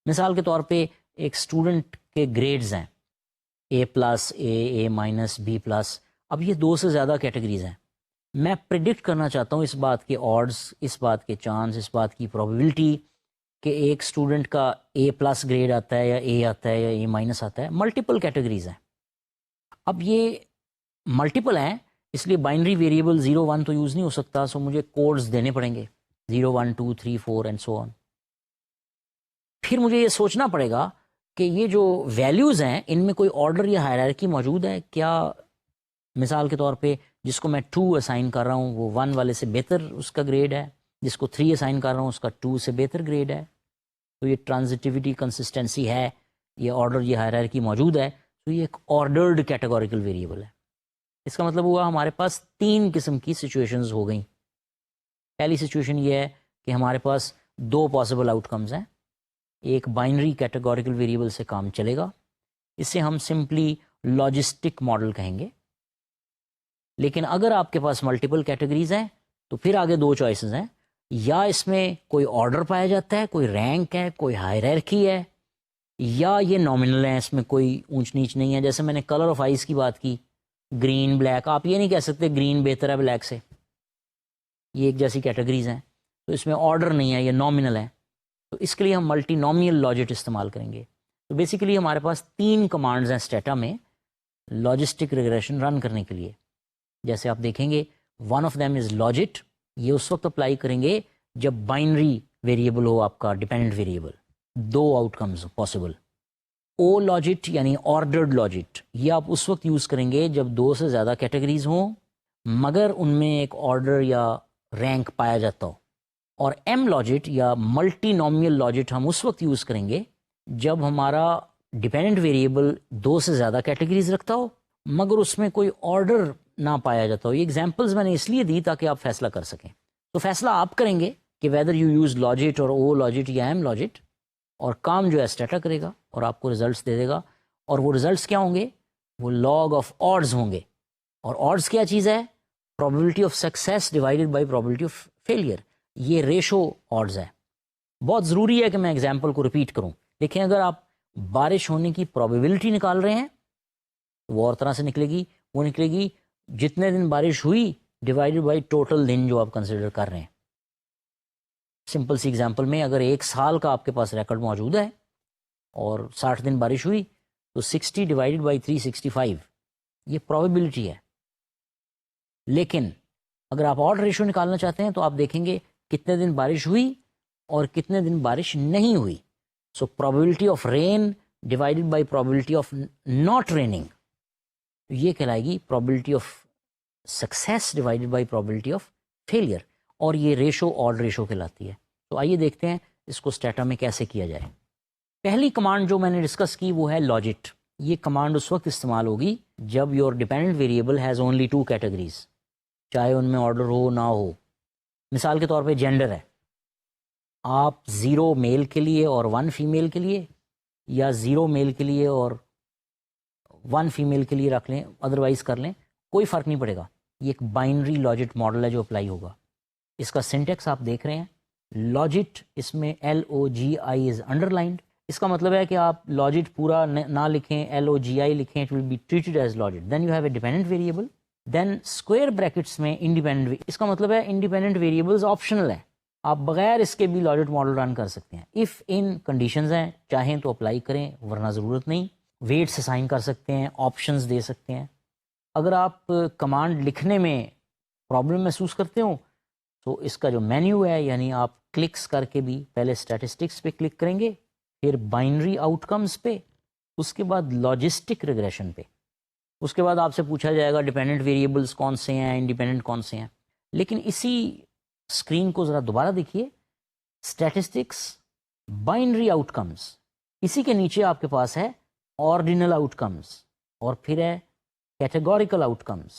مثال کے طور پہ ایک اسٹوڈنٹ کے گریڈز ہیں A+, A-, B+. اب یہ 2 سے زیادہ کیٹیگریز ہیں. میں پریڈکٹ کرنا چاہتا ہوں اس بات کے آڈز, اس بات کے چانس, اس بات کی پروبیبلٹی کہ ایک اسٹوڈنٹ کا A+ گریڈ آتا ہے یا A آتا ہے یا A- آتا ہے. ملٹیپل کیٹیگریز ہیں. اب یہ ملٹیپل ہیں اس لیے بائنری ویریبل 0 1 تو یوز نہیں ہو سکتا. سو مجھے کوڈز دینے پڑیں گے 0 1 2 3 4 اینڈ سو آن. پھر مجھے یہ سوچنا پڑے گا کہ یہ جو ویلیوز ہیں ان میں کوئی آرڈر یا ہائرارکی موجود ہے کیا. مثال کے طور پہ جس کو میں 2 اسائن کر رہا ہوں وہ 1 والے سے بہتر اس کا گریڈ ہے, جس کو 3 اسائن کر رہا ہوں اس کا 2 سے بہتر گریڈ ہے. تو یہ ٹرانزٹیوٹی, کنسسٹنسی ہے, یہ آرڈر یا ہائرارکی موجود ہے. تو یہ ایک آرڈرڈ کیٹیگوریکل ویریبل ہے. اس کا مطلب ہوا ہمارے پاس 3 قسم کی سچویشنز ہو گئیں. پہلی سچویشن یہ ہے کہ ہمارے پاس 2 پاسبل آؤٹ کمز ہیں. ایک بائنری کیٹیگوریکل ویریبل سے کام چلے گا, اسے ہم سمپلی لاجسٹک ماڈل کہیں گے. لیکن اگر آپ کے پاس ملٹیپل کیٹیگریز ہیں تو پھر آگے 2 چوائسز ہیں, یا اس میں کوئی آرڈر پایا جاتا ہے, کوئی رینک ہے, کوئی ہائرارکی ہے, یا یہ نامنل ہیں, اس میں کوئی اونچ نیچ نہیں ہے. جیسے میں نے کلر آف آئیز کی بات کی, گرین بلیک, آپ یہ نہیں کہہ سکتے گرین بہتر ہے بلیک سے, یہ ایک جیسی کیٹیگریز ہیں. تو اس میں آرڈر نہیں ہے, یہ نامنل ہے. تو اس کے لیے ہم ملٹی نومینل لاجٹ استعمال کریں گے. تو بیسیکلی ہمارے پاس 3 کمانڈز ہیں اسٹیٹا میں لاجسٹک ریگریشن رن کرنے کے لیے. جیسے آپ دیکھیں گے one of them is logit. یہ اس وقت اپلائی کریں گے جب بائنری ویریبل ہو آپ کا dependent variable, 2 outcomes possible. O logit یعنی آرڈرڈ لاجٹ, یہ آپ اس وقت یوز کریں گے جب 2 سے زیادہ کیٹیگریز ہوں مگر ان میں ایک آرڈر یا رینک پایا جاتا ہو. اور ایم لاجٹ یا ملٹی نومینل لاجٹ ہم اس وقت یوز کریں گے جب ہمارا ڈیپینڈنٹ ویریبل 2 سے زیادہ کیٹیگریز رکھتا ہو مگر اس میں کوئی آرڈر نہ پایا جاتا ہو. یہ ایگزامپلز میں نے اس لیے دی تاکہ آپ فیصلہ کر سکیں. تو فیصلہ آپ کریں گے کہ ویدر یو یوز لاجٹ اور او لاجٹ یا ایم لاجٹ, اور کام جو ہے اسٹیٹا کرے گا اور آپ کو ریزلٹس دے دے گا. اور وہ ریزلٹس کیا ہوں گے, وہ لاگ آف آڈز ہوں گے. اور آڈز کیا چیز ہے, probability of success divided by probability of failure. یہ ریشو آڈز ہے. بہت ضروری ہے کہ میں ایگزامپل کو ریپیٹ کروں. دیکھیں اگر آپ بارش ہونے کی پروبیبلٹی نکال رہے ہیں تو وہ اور طرح سے نکلے گی. وہ نکلے گی جتنے دن بارش ہوئی ڈیوائڈیڈ بائی ٹوٹل دن جو آپ کنسیڈر کر رہے ہیں. سمپل سی ایگزامپل میں اگر 1 سال کا آپ کے پاس ریکارڈ موجود ہے اور 60 دن بارش ہوئی تو 60 ڈیوائڈیڈ بائی 365 یہ پروبیبلٹی ہے. لیکن اگر آپ آڈ ریشو نکالنا چاہتے ہیں تو آپ دیکھیں گے کتنے دن بارش ہوئی اور کتنے دن بارش نہیں ہوئی. So probability of rain divided by probability of not raining, یہ کہلائے گی probability of success divided by probability of failure. اور یہ ریشو آڈ ریشو کہلاتی ہے. تو آئیے دیکھتے ہیں اس کو اسٹیٹا میں کیسے کیا جائے. پہلی کمانڈ جو میں نے ڈسکس کی وہ ہے لاجٹ. یہ کمانڈ اس وقت استعمال ہوگی جب your dependent variable has only 2 categories, چاہے ان میں آرڈر ہو نہ ہو. مثال کے طور پہ جینڈر ہے, آپ 0 میل کے لیے اور 1 فیمیل کے لیے, یا 0 میل کے لیے اور 1 فیمیل کے لیے رکھ لیں, ادروائز کر لیں, کوئی فرق نہیں پڑے گا. یہ ایک بائنری لاجٹ ماڈل ہے جو اپلائی ہوگا. اس کا سنٹیکس آپ دیکھ رہے ہیں, لاجٹ اس میں LOGI از انڈر لائنڈ, اس کا مطلب ہے کہ آپ لاجٹ پورا نہ لکھیں, LOGI لکھیں, it will be treated as logit. Then you have a dependent variable. Then square brackets میں انڈیپینڈنٹ, اس کا مطلب ہے انڈیپینڈنٹ ویریبلز آپشنل ہیں, آپ بغیر اس کے بھی لاجٹ ماڈل رن کر سکتے ہیں. اف ان کنڈیشنز ہیں, چاہیں تو اپلائی کریں ورنہ ضرورت نہیں. ویٹس اسائن کر سکتے ہیں, آپشنز دے سکتے ہیں. اگر آپ کمانڈ لکھنے میں پرابلم محسوس کرتے ہو تو اس کا جو مینیو ہے, یعنی آپ کلکس کر کے بھی پہلے اسٹیٹسٹکس پہ کلک کریں گے, پھر بائنری آؤٹ کمز پہ, اس کے بعد لاجسٹک ریگریشن پہ. اس کے بعد آپ سے پوچھا جائے گا ڈیپینڈنٹ ویریبلس کون سے ہیں, انڈیپینڈنٹ کون سے ہیں. لیکن اسی اسکرین کو ذرا دوبارہ دیکھیے, اسٹیٹسٹکس, بائنری آؤٹ کمز, اسی کے نیچے آپ کے پاس ہے آرڈینل آؤٹ کمز, اور پھر ہے کیٹیگوریکل آؤٹ کمز.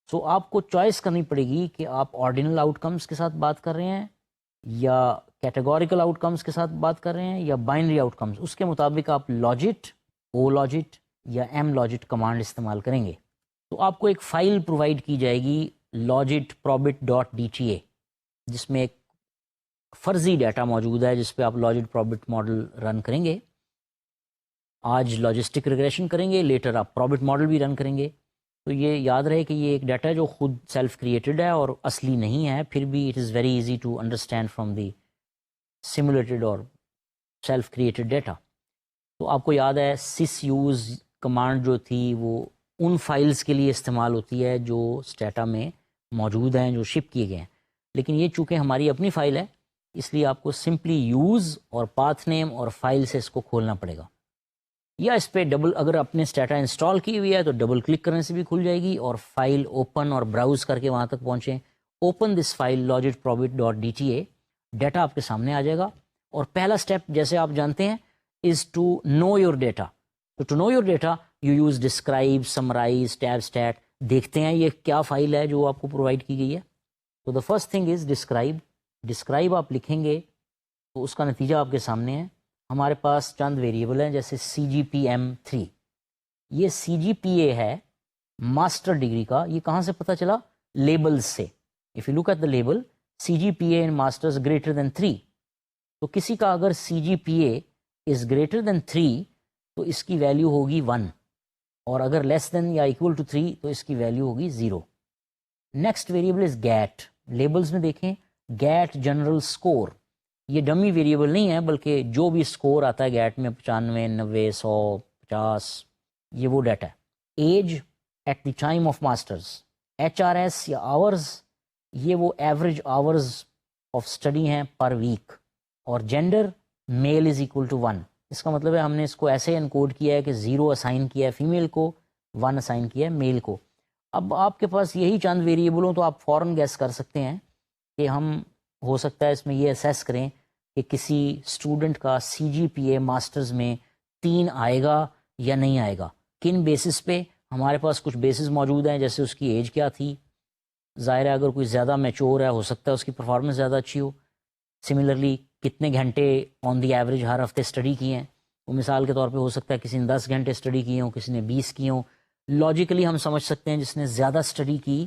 سو آپ کو چوائس کرنی پڑے گی کہ آپ آرڈینل آؤٹ کمز کے ساتھ بات کر رہے ہیں یا کیٹیگوریکل آؤٹ کمز کے ساتھ بات کر رہے ہیں یا بائنری آؤٹ کمز. اس کے مطابق آپ لاجٹ, او لاجٹ یا ایم لاجٹ کمانڈ استعمال کریں گے. تو آپ کو ایک فائل پرووائڈ کی جائے گی logit.probit.dta, جس میں ایک فرضی ڈیٹا موجود ہے جس پہ آپ لاجٹ پروبٹ ماڈل رن کریں گے. آج لاجسٹک ریگریشن کریں گے, لیٹر آپ پروبٹ ماڈل بھی رن کریں گے. تو یہ یاد رہے کہ یہ ایک ڈیٹا جو خود سیلف کریٹڈ ہے اور اصلی نہیں ہے, پھر بھی it is very easy to understand from the simulated اور سیلف کریٹڈ ڈیٹا. تو آپ کو یاد ہے سس یوز کمانڈ جو تھی وہ ان فائلز کے لیے استعمال ہوتی ہے جو اسٹیٹا میں موجود ہیں, جو شپ کیے گئے ہیں. لیکن یہ چونکہ ہماری اپنی فائل ہے, اس لیے آپ کو سمپلی یوز اور پاتھ نیم اور فائل سے اس کو کھولنا پڑے گا, یا اس پہ ڈبل, اگر اپنے اسٹیٹا انسٹال کی ہوئی ہے تو ڈبل کلک کرنے سے بھی کھل جائے گی, اور فائل اوپن اور براؤز کر کے وہاں تک پہنچیں. Open this file logitprobit.dta, data آپ کے سامنے آ جائے گا. اور پہلا اسٹیپ جیسے آپ جانتے ہیں is to know your data. تو to know your data you use describe, summarise, tab stat. دیکھتے ہیں یہ کیا فائل ہے جو آپ کو پرووائڈ کی گئی ہے. تو the first thing is describe. Describe آپ لکھیں گے تو اس کا نتیجہ آپ کے سامنے ہے. ہمارے پاس چند ویریبل ہیں جیسے CGPM3. یہ CGPA ہے ماسٹر ڈگری کا. یہ کہاں سے پتہ چلا؟ لیبلز سے. If you look at the label CGPA in masters greater than 3, تو کسی کا اگر CGPA از گریٹر دین 3 تو اس کی ویلیو ہوگی 1, اور اگر لیس دین یا اکول ٹو 3 تو اس کی ویلیو ہوگی 0. Next variable is GAT. Labels میں دیکھیں گیٹ جنرل اسکور. یہ ڈمی ویریبل نہیں ہے بلکہ جو بھی اسکور آتا ہے گیٹ میں 95, 90, 100, 50, یہ وہ ڈیٹا ہے. Age at the time of masters. HRS یا آورز, یہ وہ ایوریج آورز آف اسٹڈی ہیں پر ویک. اور gender male is equal to 1. اس کا مطلب ہے ہم نے اس کو ایسے انکوڈ کیا ہے کہ 0 اسائن کیا ہے فیمیل کو, 1 اسائن کیا ہے میل کو. اب آپ کے پاس یہی چند ویریبل ہوں تو آپ فوراً گیس کر سکتے ہیں کہ ہم ہو سکتا ہے اس میں یہ اسیس کریں کہ کسی اسٹوڈنٹ کا CGPA ماسٹرز میں 3 آئے گا یا نہیں آئے گا. کن بیسس پہ؟ ہمارے پاس کچھ بیسس موجود ہیں جیسے اس کی ایج کیا تھی. ظاہر ہے اگر کوئی زیادہ میچور ہے ہو سکتا ہے اس کی پرفارمنس زیادہ اچھی ہو. سملرلی کتنے گھنٹے آن دی ایوریج ہر ہفتے اسٹڈی کیے ہیں. وہ مثال کے طور پہ ہو سکتا ہے کسی نے 10 گھنٹے اسٹڈی کیے ہوں, کسی نے 20 کیے ہوں. لاجیکلی ہم سمجھ سکتے ہیں جس نے زیادہ اسٹڈی کی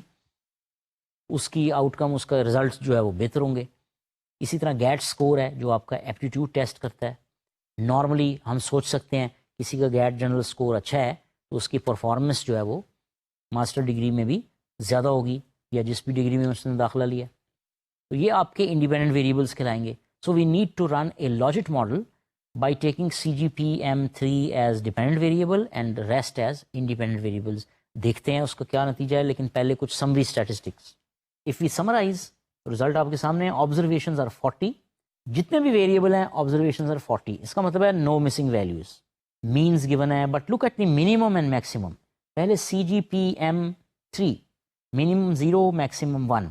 اس کی آؤٹ کم, اس کا رزلٹ جو ہے وہ بہتر ہوں گے. اسی طرح گیٹ سکور ہے جو آپ کا ایپٹیٹیوڈ ٹیسٹ کرتا ہے. نارملی ہم سوچ سکتے ہیں کسی کا گیٹ جنرل سکور اچھا ہے تو اس کی پرفارمنس جو ہے وہ ماسٹر ڈگری میں بھی زیادہ ہوگی یا جس بھی ڈگری میں اس نے داخلہ لیا. تو یہ آپ کے انڈیپینڈنٹ ویریبلس کہلائیں گے. So we need to run a logit model by taking CGPM3 as dependent variable and rest as independent variables. دیکھتے ہیں اس کا کیا نتیجہ ہے, لیکن پہلے کچھ summary statistics. If we summarise, result آپ کے سامنے. Observations are 40. جتنے بھی ویریبل ہیں آبزرویشنز آر 40. اس کا مطلب ہے no missing values. Means given ہے, but look at the minimum and maximum. پہلے CGPM3 منیمم 0, میکسیمم 1.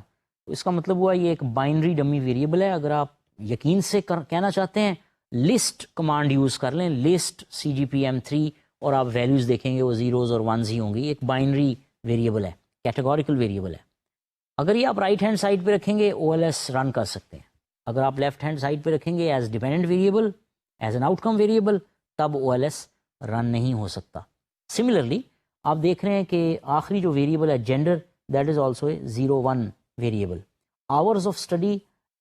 تو اس کا مطلب ہوا یہ ایک بائنری ڈمی ویریبل ہے. اگر آپ یقین سے کہنا چاہتے ہیں لسٹ کمانڈ یوز کر لیں, لسٹ CGPM3, اور آپ ویلیوز دیکھیں گے وہ زیروز اور ونز ہی ہوں گی. ایک بائنری ویریبل ہے, کیٹیگوریکل ویریبل ہے. اگر یہ آپ رائٹ ہینڈ سائڈ پہ رکھیں گے OLS رن کر سکتے ہیں. اگر آپ لیفٹ ہینڈ سائڈ پہ رکھیں گے as dependent variable, as an out come variable, تب OLS رن نہیں ہو سکتا. سملرلی آپ دیکھ رہے ہیں کہ آخری جو ویریبل ہے gender, that is also a 0-1 variable. Hours of study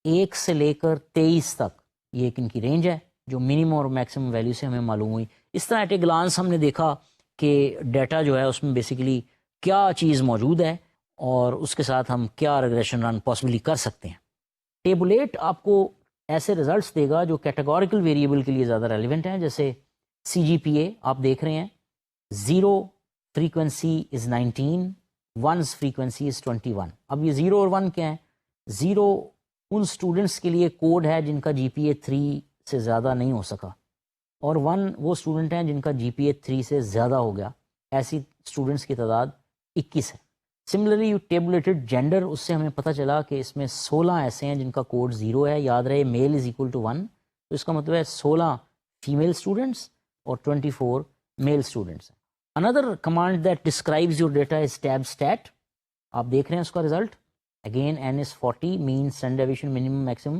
1 سے لے کر 23 تک, یہ ایک ان کی رینج ہے. جو منیمم اور میکسیمم ویلیو سے ہمیں معلوم ہوئی. اس طرح ایٹ اے گلانس ہم نے دیکھا کہ ڈیٹا جو ہے اس میں بیسیکلی کیا چیز موجود ہے اور اس کے ساتھ ہم کیا ریگریشن رن پاسبلی کر سکتے ہیں. ٹیبل 8 آپ کو ایسے ریزلٹس دے گا جو کیٹیگوریکل ویریبل کے لیے زیادہ ریلیونٹ ہیں. جیسے CGPA آپ دیکھ رہے ہیں, 0 frequency is 19, 1's frequency is 21. اب یہ 0 اور 1 کیا ہیں؟ 0 ان اسٹوڈنٹس کے لیے کوڈ ہے جن کا GPA 3 سے زیادہ نہیں ہو سکا, اور 1 وہ اسٹوڈنٹ ہیں جن کا GPA 3 سے زیادہ ہو گیا. ایسی اسٹوڈنٹس کی تعداد 21 ہے. سملرلی ٹیبولیٹڈ جینڈر, اس سے ہمیں پتہ چلا کہ اس میں 16 ایسے ہیں جن کا کوڈ 0 ہے. یاد رہے میل از اکول ٹو 1, تو اس کا مطلب ہے 16 فیمیل اسٹوڈنٹس اور 24 میل اسٹوڈنٹس ہیں. اندر command that describes your data is tab stat. آپ دیکھ رہے ہیں اس کا result, again n is 40, mean standard deviation minimum maximum.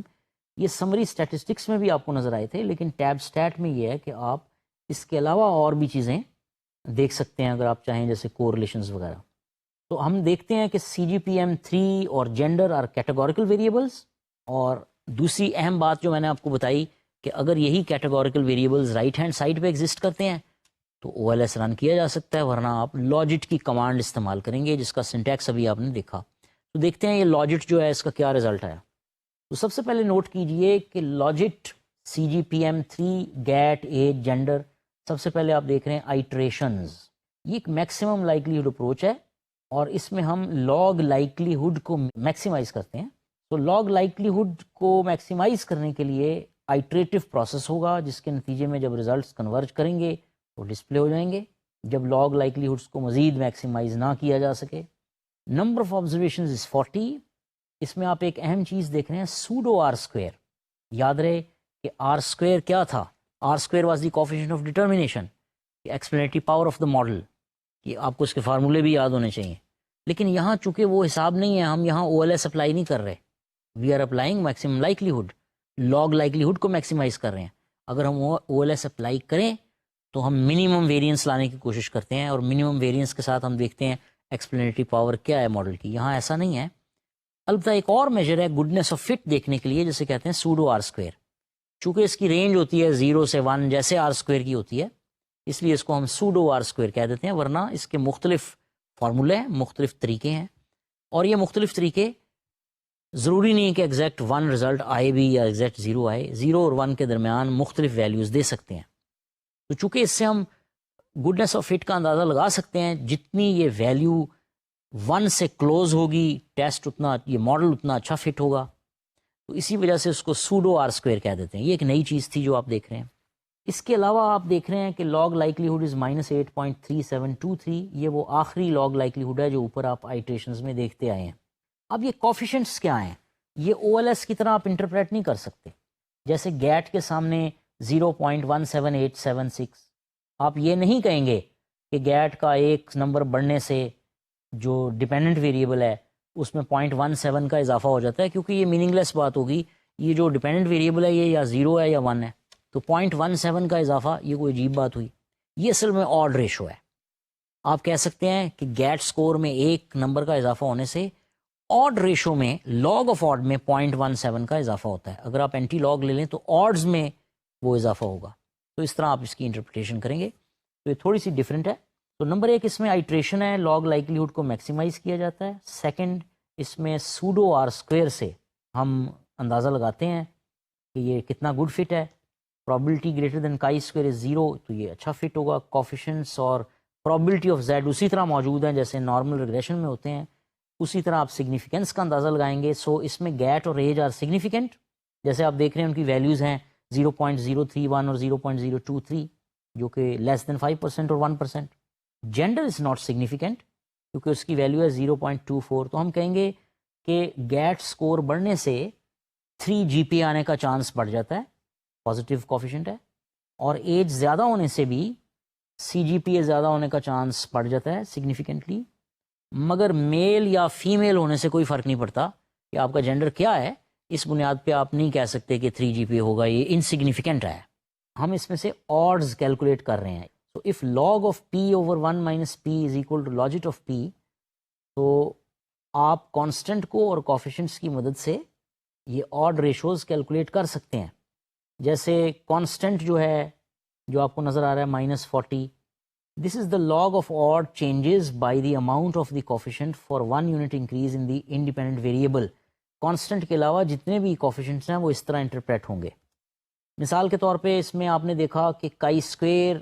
یہ سمری اسٹیٹسٹکس میں بھی آپ کو نظر آئے تھے, لیکن ٹیب اسٹیٹ میں یہ ہے کہ آپ اس کے علاوہ اور بھی چیزیں دیکھ سکتے ہیں اگر آپ چاہیں, جیسے کوریلیشنز وغیرہ. تو ہم دیکھتے ہیں کہ CGPM3 اور جینڈر آر کیٹیگوریکل ویریبلس. اور دوسری اہم بات جو میں نے آپ کو بتائی کہ اگر یہی categorical variables right hand side پہ ایگزسٹ کرتے ہیں تو OLS رن کیا جا سکتا ہے, ورنہ آپ لاجٹ کی کمانڈ استعمال کریں گے جس کا سنٹیکس ابھی آپ نے دیکھا. تو دیکھتے ہیں یہ لاجٹ جو ہے اس کا کیا رزلٹ آیا. تو سب سے پہلے نوٹ کیجئے کہ logit CGPM3 get age gender, سب سے پہلے آپ دیکھ رہے ہیں آئٹریشنز. یہ ایک میکسیمم لائکلیہڈ اپروچ ہے اور اس میں ہم لاگ لائکلیہڈ کو میکسیمائز کرتے ہیں. تو لاگ لائکلیہڈ کو میکسیمائز کرنے کے لیے آئٹریٹو پروسیس ہوگا, جس کے نتیجے میں جب ریزلٹس کنورج کریں گے تو ڈسپلے ہو جائیں گے. جب لاگ لائکلیہڈس کو مزید میکسیمائز نہ کیا جا سکے. نمبر آف آبزرویشنز از 40. اس میں آپ ایک اہم چیز دیکھ رہے ہیں, سوڈو آر اسکوئر. یاد رہے کہ آر اسکوئر کیا تھا؟ R square was the coefficient of determination, explanatory power of the model. یہ آپ کو اس کے فارمولے بھی یاد ہونے چاہیے. لیکن یہاں چونکہ وہ حساب نہیں ہے, ہم یہاں OLS اپلائی نہیں کر رہے, we are applying maximum likelihood, log likelihood کو میکسیمائز کر رہے ہیں. اگر ہم OLS اپلائی کریں تو ہم منیمم ویریئنس لانے کی کوشش کرتے ہیں, اور منیمم ویریئنس کے ساتھ ہم دیکھتے ہیں ایکسپلینیٹری پاور کیا ہے ماڈل کی. یہاں ایسا نہیں ہے. البتہ ایک اور میجر ہے گڈنس آف فٹ دیکھنے کے لیے, جسے کہتے ہیں سوڈو آر اسکوئر. چونکہ اس کی رینج ہوتی ہے 0 سے 1 جیسے آر اسکوئر کی ہوتی ہے, اس لیے اس کو ہم سوڈو آر اسکوئر کہہ دیتے ہیں, ورنہ اس کے مختلف فارمولے ہیں, مختلف طریقے ہیں. اور یہ مختلف طریقے ضروری نہیں کہ ایگزیکٹ 1 رزلٹ آئے بھی یا ایگزیکٹ 0 آئے. 0 اور 1 کے درمیان مختلف ویلیوز دے سکتے ہیں. تو چونکہ اس سے ہم گڈنس آف فٹ کا اندازہ لگا سکتے ہیں, جتنی یہ ویلیو 1 سے کلوز ہوگی ٹیسٹ اتنا, یہ ماڈل اتنا اچھا فٹ ہوگا. تو اسی وجہ سے اس کو سوڈو آر اسکوئر کہہ دیتے ہیں. یہ ایک نئی چیز تھی جو آپ دیکھ رہے ہیں. اس کے علاوہ آپ دیکھ رہے ہیں کہ لاگ لائکلیہڈ از -8.3723. یہ وہ آخری لاگ لائکلیہڈ ہے جو اوپر آپ آئٹریشنز میں دیکھتے آئے ہیں. اب یہ کوفیشنٹس کیا ہیں؟ یہ OLS کی طرح آپ انٹرپریٹ نہیں کر سکتے. جیسے گیٹ کے سامنے 0.17876, آپ یہ نہیں کہیں گے کہ گیٹ کا ایک نمبر بڑھنے سے جو ڈیپینڈنٹ ویریبل ہے اس میں 0.17 کا اضافہ ہو جاتا ہے, کیونکہ یہ میننگ لیس بات ہوگی. یہ جو ڈیپینڈنٹ ویریبل ہے یہ یا 0 ہے یا 1 ہے, تو 0.17 کا اضافہ یہ کوئی عجیب بات ہوئی. یہ اصل میں آڈ ریشو ہے. آپ کہہ سکتے ہیں کہ گیٹ سکور میں ایک نمبر کا اضافہ ہونے سے آڈ ریشو میں لاگ آف آڈ میں 0.17 کا اضافہ ہوتا ہے. اگر آپ اینٹی لاگ لے لیں تو آڈز میں وہ اضافہ ہوگا. تو اس طرح آپ اس کی انٹرپریٹیشن کریں گے. تو یہ تھوڑی سی ڈفرینٹ ہے. تو نمبر 1 اس میں آئٹریشن ہے, لاگ لائکلیہڈ کو میکسیمائز کیا جاتا ہے. سیکنڈ, اس میں سوڈو آر اسکوئر سے ہم اندازہ لگاتے ہیں کہ یہ کتنا گڈ فٹ ہے. Probability greater than chi square is 0, تو یہ اچھا فٹ ہوگا. کوفیشنٹس اور پرابلٹی آف زیڈ اسی طرح موجود ہیں جیسے نارمل ریگریشن میں ہوتے ہیں. اسی طرح آپ سگنیفیکینس کا اندازہ لگائیں گے. سو اس میں گیٹ اور ایج آر سگنیفیکینٹ. جیسے آپ دیکھ رہے ہیں ان کی ویلیوز ہیں 0.031 اور 0.023, جو کہ لیس دین 5% اور 1%. جینڈر از ناٹ سگنیفیکینٹ کیونکہ اس کی ویلیو ہے 0.24. تو ہم کہیں گے کہ گیٹ سکور بڑھنے سے 3 GPA آنے کا چانس بڑھ جاتا ہے, پازیٹیو کوفیشنٹ ہے. اور ایج زیادہ ہونے سے بھی CGPA زیادہ ہونے کا چانس بڑھ جاتا ہے سگنیفیکنٹلی. مگر میل یا فیمیل ہونے سے کوئی فرق نہیں پڑتا کہ آپ کا جینڈر کیا ہے. اس بنیاد پہ آپ نہیں کہہ سکتے کہ 3 GPA ہوگا, یہ انسگنیفیکنٹ ہے. ہم اس میں سے آڈز کیلکولیٹ کر رہے ہیں. تو if log of p over 1 minus p is equal to logit of p, تو آپ کانسٹنٹ کو اور کوفیشنٹس کی مدد سے یہ آڈ ریشوز کیلکولیٹ کر سکتے ہیں. جیسے کانسٹنٹ جو ہے جو آپ کو نظر آ رہا ہے -40، this is the log of odd changes by the amount of the coefficient for 1 unit increase in the independent variable. Constant کے علاوہ جتنے بھی کوفیشنٹس ہیں وہ اس طرح انٹرپریٹ ہوں گے. مثال کے طور پہ اس میں آپ نے دیکھا کہ کائی اسکوئر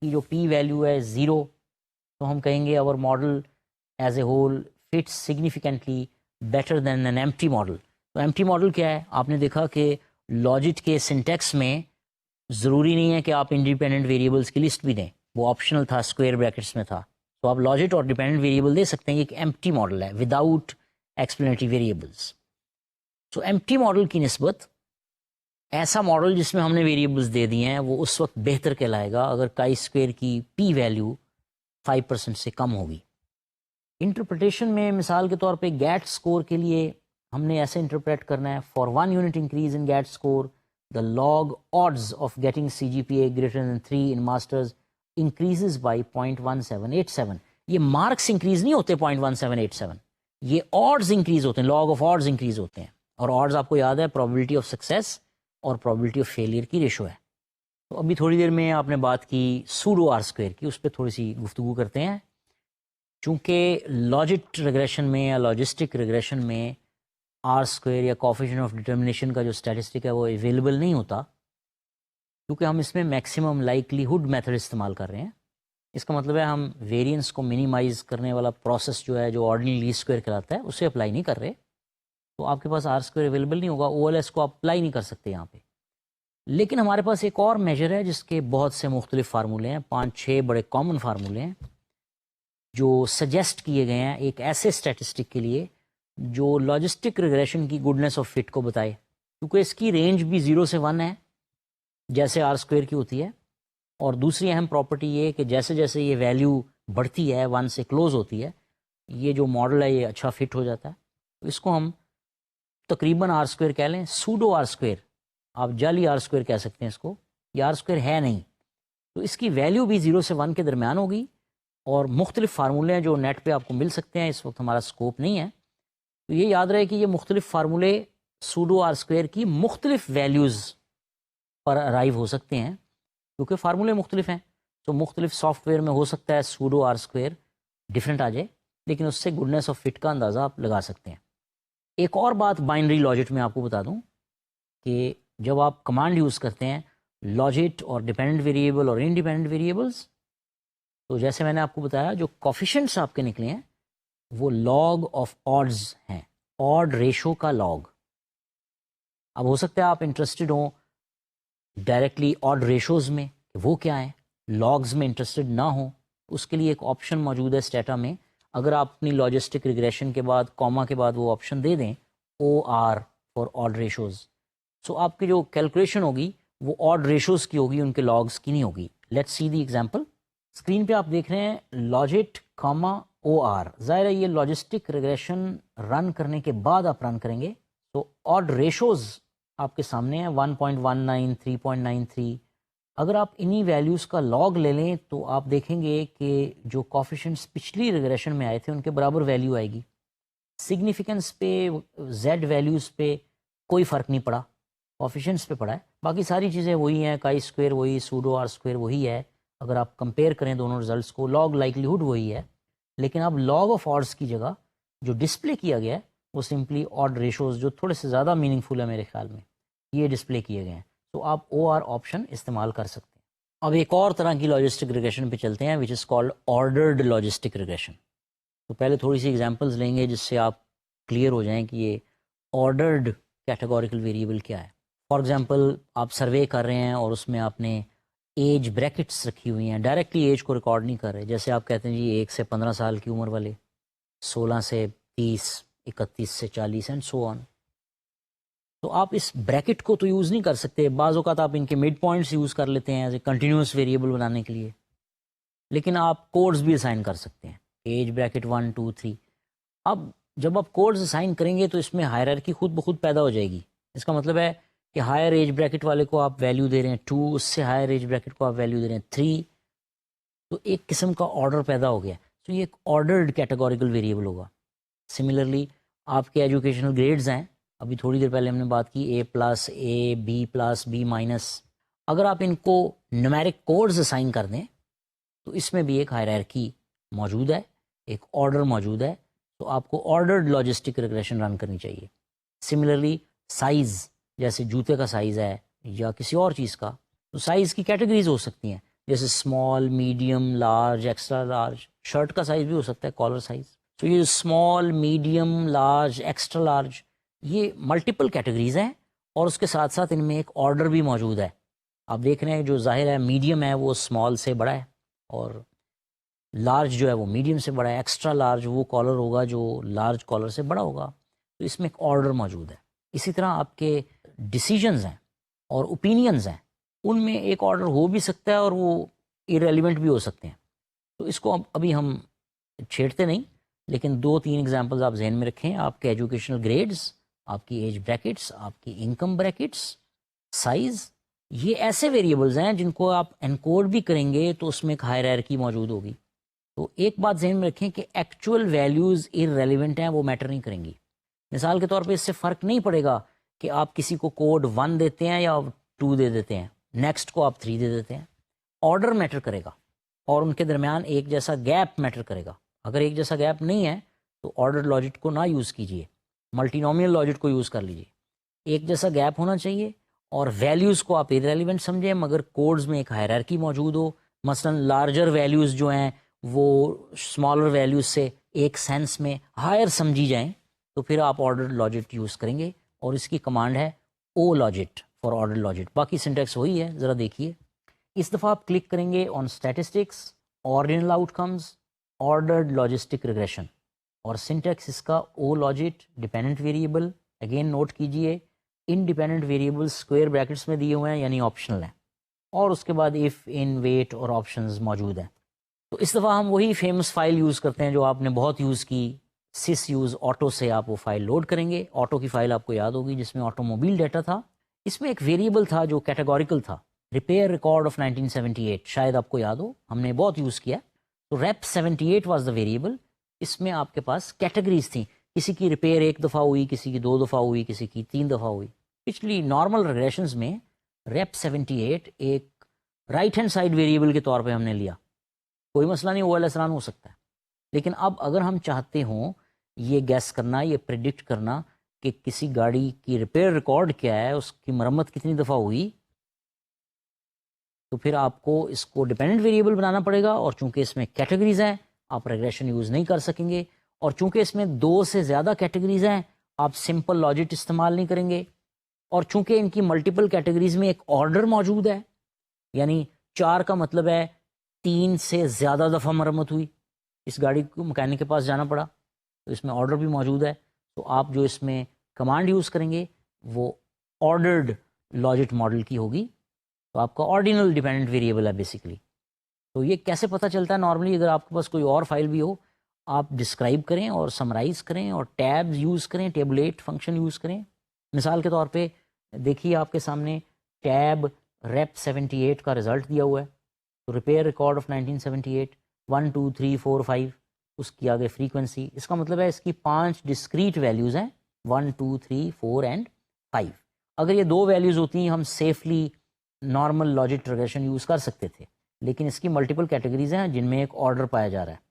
کی جو پی ویلیو ہے 0، تو ہم کہیں گے اور model as a whole fits significantly better than an empty model. تو ایمپٹی ماڈل کیا ہے؟ آپ نے دیکھا کہ لاجٹ کے سنٹیکس میں ضروری نہیں ہے کہ آپ انڈیپینڈنٹ ویریبلس کی لسٹ بھی دیں، وہ آپشنل تھا، اسکوائر بریکٹس میں تھا. تو آپ لاجٹ اور ڈیپینڈنٹ ویریبل دے سکتے ہیں. یہ ایک ایمپٹی ماڈل ہے وداؤٹ ایکسپلینیٹری ویریبلس. سو ایمپٹی ماڈل کی نسبت ایسا ماڈل جس میں ہم نے ویریبلس دے دیے ہیں وہ اس وقت بہتر کہلائے گا اگر کائی اسکوئر کی پی ویلیو 5% سے کم ہوگی. انٹرپریٹیشن میں مثال کے طور پہ گیٹ اسکور کے لیے ہم نے ایسے انٹرپریٹ کرنا ہے for 1 unit increase in GAT score the log odds of getting CGPA greater than 3 in masters increases by 0.1787. یہ مارکس انکریز نہیں ہوتے 0.1787، یہ odds انکریز ہوتے ہیں، log of odds انکریز ہوتے ہیں. اور odds آپ کو یاد ہے probability of success اور probability of failure کی ریشو ہے. تو ابھی تھوڑی دیر میں آپ نے بات کی سوڈو آر اسکوئر کی، اس پہ تھوڑی سی گفتگو کرتے ہیں. چونکہ لاجٹ ریگریشن میں یا لاجسٹک ریگریشن میں آر اسکوئر یا کوفیشنٹ آف ڈٹرمنیشن کا جو اسٹیٹسٹک ہے وہ اویلیبل نہیں ہوتا، کیونکہ ہم اس میں میکسیمم لائکلیہڈ میتھڈ استعمال کر رہے ہیں. اس کا مطلب ہے ہم ویریئنس کو منیمائز کرنے والا پروسیس جو ہے جو آرڈینری لیسٹ اسکوئر کراتا ہے اسے اپلائی نہیں کر رہے. تو آپ کے پاس آر اسکوئر اویلیبل نہیں ہوگا، او ایل ایس کو آپ اپلائی نہیں کر سکتے یہاں پہ. لیکن ہمارے پاس ایک اور میجر ہے جس کے بہت سے مختلف فارمولے ہیں، 5-6 بڑے کامن فارمولے ہیں جو سجیسٹ کیے گئے ہیں ایک ایسے اسٹیٹسٹک کے لیے جو لاجسٹک ریگریشن کی گڈنس آف فٹ کو بتائے. کیونکہ اس کی رینج بھی 0 سے 1 ہے جیسے آر اسکوئر کی ہوتی ہے، اور دوسری اہم پراپرٹی یہ کہ جیسے جیسے یہ ویلیو بڑھتی ہے 1 سے کلوز ہوتی ہے یہ جو ماڈل ہے یہ اچھا فٹ ہو جاتا ہے. تو اس کو ہم تقریباً آر اسکوئر کہہ لیں، سوڈو آر اسکوئر، آپ جعلی آر اسکوئر کہہ سکتے ہیں اس کو، یہ آر اسکوئر ہے نہیں. تو اس کی ویلیو بھی 0 سے 1 کے درمیان ہوگی. اور مختلف فارمولے ہیں جو نیٹ پہ آپ کو مل سکتے ہیں، اس وقت ہمارا اسکوپ نہیں ہے. تو یہ یاد رہے کہ یہ مختلف فارمولے سوڈو آر اسکوئر کی مختلف ویلیوز پر ارائیو ہو سکتے ہیں کیونکہ فارمولے مختلف ہیں. تو مختلف سافٹ ویئر میں ہو سکتا ہے سوڈو آر اسکوئر ڈفرینٹ آ جائے، لیکن اس سے گڈنس آف فٹ کا اندازہ آپ لگا سکتے ہیں. ایک اور بات بائنری لاجٹ میں آپ کو بتا دوں کہ جب آپ کمانڈ یوز کرتے ہیں لاجٹ اور ڈیپینڈنٹ ویریبل اور انڈیپینڈنٹ ویریبلس، تو جیسے میں نے آپ کو بتایا جو کوفیشنٹس آپ کے نکلے ہیں وہ لاگ آف آڈز ہیں، آڈ ریشو کا لاگ. اب ہو سکتا ہے آپ انٹرسٹڈ ہوں ڈائریکٹلی آڈ ریشوز میں کہ وہ کیا ہیں، لاگز میں انٹرسٹڈ نہ ہوں. اس کے لیے ایک آپشن موجود ہے اسٹیٹا میں، اگر آپ اپنی لاجسٹک ریگریشن کے بعد کوما کے بعد وہ آپشن دے دیں O R for odd ratios, so آپ کی جو کیلکولیشن ہوگی وہ آڈ ریشوز کی ہوگی، ان کے لاگز کی نہیں ہوگی. Let's see the example. Screen پہ آپ دیکھ رہے ہیں لاجٹ کاما او آر. ظاہر ہے یہ لاجسٹک ریگریشن رن کرنے کے بعد آپ رن کریں گے. تو آڈ ریشوز آپ کے سامنے ہیں 1.19 3.93. اگر آپ انہی ویلیوز کا لاگ لے لیں تو آپ دیکھیں گے کہ جو کوفیشنٹس پچھلی ریگریشن میں آئے تھے ان کے برابر ویلیو آئے گی. سگنیفیکنس پہ زیڈ ویلیوز پہ کوئی فرق نہیں پڑا، کوفیشنٹس پہ پڑا ہے. باقی ساری چیزیں وہی ہیں، کائی اسکوئر وہی، سوڈو آر اسکوئر وہی ہے. اگر آپ کمپیئر کریں دونوں ریزلٹس کو لاگ لائکلیہڈ وہی ہے، لیکن اب لاگ آف آڈس کی جگہ جو ڈسپلے کیا گیا ہے وہ سمپلی آڈ ریشوز جو تھوڑے سے زیادہ میننگ فل ہے میرے خیال میں یہ ڈسپلے کیے گئے ہیں. تو آپ او آر آپشن استعمال کر سکتے ہیں. اب ایک اور طرح کی لاجسٹک ریگریشن پہ چلتے ہیں which is called ordered logistic regression. تو پہلے تھوڑی سی ایگزامپلز لیں گے جس سے آپ کلیئر ہو جائیں کہ یہ آرڈرڈ کیٹیگوریکل ویریبل کیا ہے. فار ایگزامپل آپ سروے کر رہے ہیں اور اس میں آپ نے ایج بریکٹس رکھی ہوئی ہیں، ڈائریکٹلی ایج کو ریکارڈ نہیں کر رہے. جیسے آپ کہتے ہیں جی 1 سے 15 سال کی عمر والے، 16 سے 30، 31 سے 40 اینڈ سو آن. تو آپ اس بریکٹ کو تو یوز نہیں کر سکتے. بعض اوقات آپ ان کے مڈ پوائنٹس یوز کر لیتے ہیں ایز اے کنٹینیوس ویریبل بنانے کے لیے، لیکن آپ کوڈز بھی اسائن کر سکتے ہیں، ایج بریکٹ 1 2 3. اب جب آپ کوڈز اسائن کریں گے تو اس میں ہائرارکی خود بخود پیدا ہو جائے گی. اس کا مطلب ہے کہ ہائر ایج بریکٹ والے کو آپ ویلیو دے رہے ہیں 2، اس سے ہائر ایج بریکٹ کو آپ ویلیو دے رہے ہیں 3. تو ایک قسم کا آرڈر پیدا ہو گیا. تو یہ ایک آرڈرڈ کیٹیگوریکل ویریبل ہوگا. سملرلی آپ کے ایجوکیشنل گریڈز ہیں ابھی تھوڑی دیر پہلے ہم نے بات کی A plus A B plus B minus. اگر آپ ان کو نومیرک کوڈز اسائن کر دیں تو اس میں بھی ایک ہائرارکی موجود ہے, ایک آرڈر موجود ہے, تو آپ کو آرڈرڈ لاجسٹک ریگریشن رن کرنی چاہیے. سملرلی سائز, جیسے جوتے کا سائز ہے یا کسی اور چیز کا, تو سائز کی کیٹیگریز ہو سکتی ہیں, جیسے small, medium, large, extra large. Shirt کا سائز بھی ہو سکتا ہے کالر سائز. تو یہ small, medium, large, extra large, یہ ملٹیپل کیٹیگریز ہیں, اور اس کے ساتھ ساتھ ان میں ایک آرڈر بھی موجود ہے. آپ دیکھ رہے ہیں جو ظاہر ہے میڈیم ہے وہ اسمال سے بڑا ہے, اور لارج جو ہے وہ میڈیم سے بڑا ہے. ایکسٹرا لارج وہ کالر ہوگا جو لارج کالر سے بڑا ہوگا. تو اس میں ایک آرڈر موجود ہے. اسی طرح آپ کے ڈیسیجنز ہیں اور اوپینینز ہیں, ان میں ایک آرڈر ہو بھی سکتا ہے اور وہ ایریلیونٹ بھی ہو سکتے ہیں. تو اس کو ابھی ہم چھیڑتے نہیں, لیکن 2-3 ایگزامپلز آپ ذہن میں رکھیں. آپ کے ایجوکیشنل گریڈز, آپ کی ایج بریکٹس, آپ کی انکم بریکٹس, سائز, یہ ایسے ویریبلز ہیں جن کو آپ انکوڈ بھی کریں گے تو اس میں ایک ہائرارکی موجود ہوگی. تو ایک بات ذہن میں رکھیں کہ ایکچوئل ویلیوز ارریلیونٹ ہیں, وہ میٹر نہیں کریں گی. مثال کے طور پہ اس سے فرق نہیں پڑے گا کہ آپ کسی کو کوڈ 1 دیتے ہیں یا 2 دے دیتے ہیں, نیکسٹ کو آپ 3 دے دیتے ہیں. آرڈر میٹر کرے گا, اور ان کے درمیان ایک جیسا گیپ میٹر کرے گا. اگر ایک جیسا گیپ نہیں ہے تو آرڈر لاجک کو نہ یوز کیجیے, ملٹی نومینل لاجک کو یوز کر لیجیے. ایک جیسا گیپ ہونا چاہیے, اور ویلیوز کو آپ ارریلیونٹ سمجھیں مگر کوڈز میں ایک ہائرارکی موجود ہو. مثلا لارجر ویلیوز جو ہیں وہ اسمالر ویلیوز سے ایک سینس میں ہائر سمجھی جائیں, تو پھر آپ آرڈر لاجک یوز کریں گے, اور اس کی کمانڈ ہے او لاجک فار آرڈر لاجک. باقی سنٹیکس وہی ہے, ذرا دیکھیے. اس دفعہ آپ کلک کریں گے on statistics, ordinal outcomes, ordered logistic regression, اور سنٹیکس اس کا O logic dependent variable. Again note کیجئے انڈیپینڈنٹ ویریبل اسکوائر بریکٹس میں دیے ہوئے ہیں, یعنی آپشنل ہیں, اور اس کے بعد ایف, ان, ویٹ اور آپشنز موجود ہیں. تو اس دفعہ ہم وہی فیمس فائل یوز کرتے ہیں جو آپ نے بہت یوز کی, سس یوز آٹو سے آپ وہ فائل لوڈ کریں گے. آٹو کی فائل آپ کو یاد ہوگی جس میں آٹو موبائل ڈیٹا تھا. اس میں ایک ویریبل تھا جو کیٹیگوریکل تھا, ریپیئر ریکارڈ آف 1978, شاید آپ کو یاد ہو, ہم نے بہت یوز کیا. تو ریپ 78 واز دا ویریبل. اس میں آپ کے پاس کیٹیگریز تھیں, کسی کی ریپیئر 1 دفعہ ہوئی, کسی کی 2 دفعہ ہوئی, کسی کی 3 دفعہ ہوئی. پچھلی نارمل ریگریشنز میں ریپ 78 ایک رائٹ ہینڈ سائڈ ویریبل کے طور پہ ہم نے لیا. کوئی مسئلہ نہیں, وہ الاسران ہو سکتا ہے. لیکن اب اگر ہم چاہتے ہوں یہ گیس کرنا, یہ پریڈکٹ کرنا کہ کسی گاڑی کی ریپیئر ریکارڈ کیا ہے, اس کی مرمت کتنی دفعہ ہوئی, تو پھر آپ کو اس کو ڈیپینڈنٹ ویریبل بنانا پڑے گا. اور چونکہ اس میں کیٹیگریز ہیں آپ ریگریشن یوز نہیں کر سکیں گے, اور چونکہ اس میں 2 سے زیادہ کیٹیگریز ہیں آپ سمپل لاجک استعمال نہیں کریں گے. اور چونکہ ان کی ملٹیپل کیٹیگریز میں ایک آرڈر موجود ہے, یعنی 4 کا مطلب ہے 3 سے زیادہ دفعہ مرمت ہوئی, اس گاڑی کو مکینک کے پاس جانا پڑا, تو اس میں آرڈر بھی موجود ہے. تو آپ جو اس میں کمانڈ یوز کریں گے وہ آرڈرڈ لاجک ماڈل کی ہوگی. تو آپ کا آرڈینل ڈیپینڈنٹ ویریبل ہے بیسیکلی. تو یہ کیسے پتہ چلتا ہے؟ نارملی اگر آپ کے پاس کوئی اور فائل بھی ہو, آپ ڈسکرائب کریں اور سمرائز کریں اور ٹیبز یوز کریں, ٹیبلیٹ فنکشن یوز کریں. مثال کے طور پہ دیکھیے آپ کے سامنے ٹیب ریپ 78 کا رزلٹ دیا ہوا ہے. تو ریپیئر ریکارڈ آف 1978 1 2 3 4 5, اس کی آگے فریکوینسی, اس کا مطلب ہے اس کی 5 ڈسکریٹ ویلیوز ہیں 1 2 3 4 اینڈ 5. اگر یہ 2 ویلیوز ہوتی ہیں ہم safely normal logic regression use کر سکتے تھے, لیکن اس کی ملٹیپل کیٹیگریز ہیں جن میں ایک آرڈر پایا جا رہا ہے.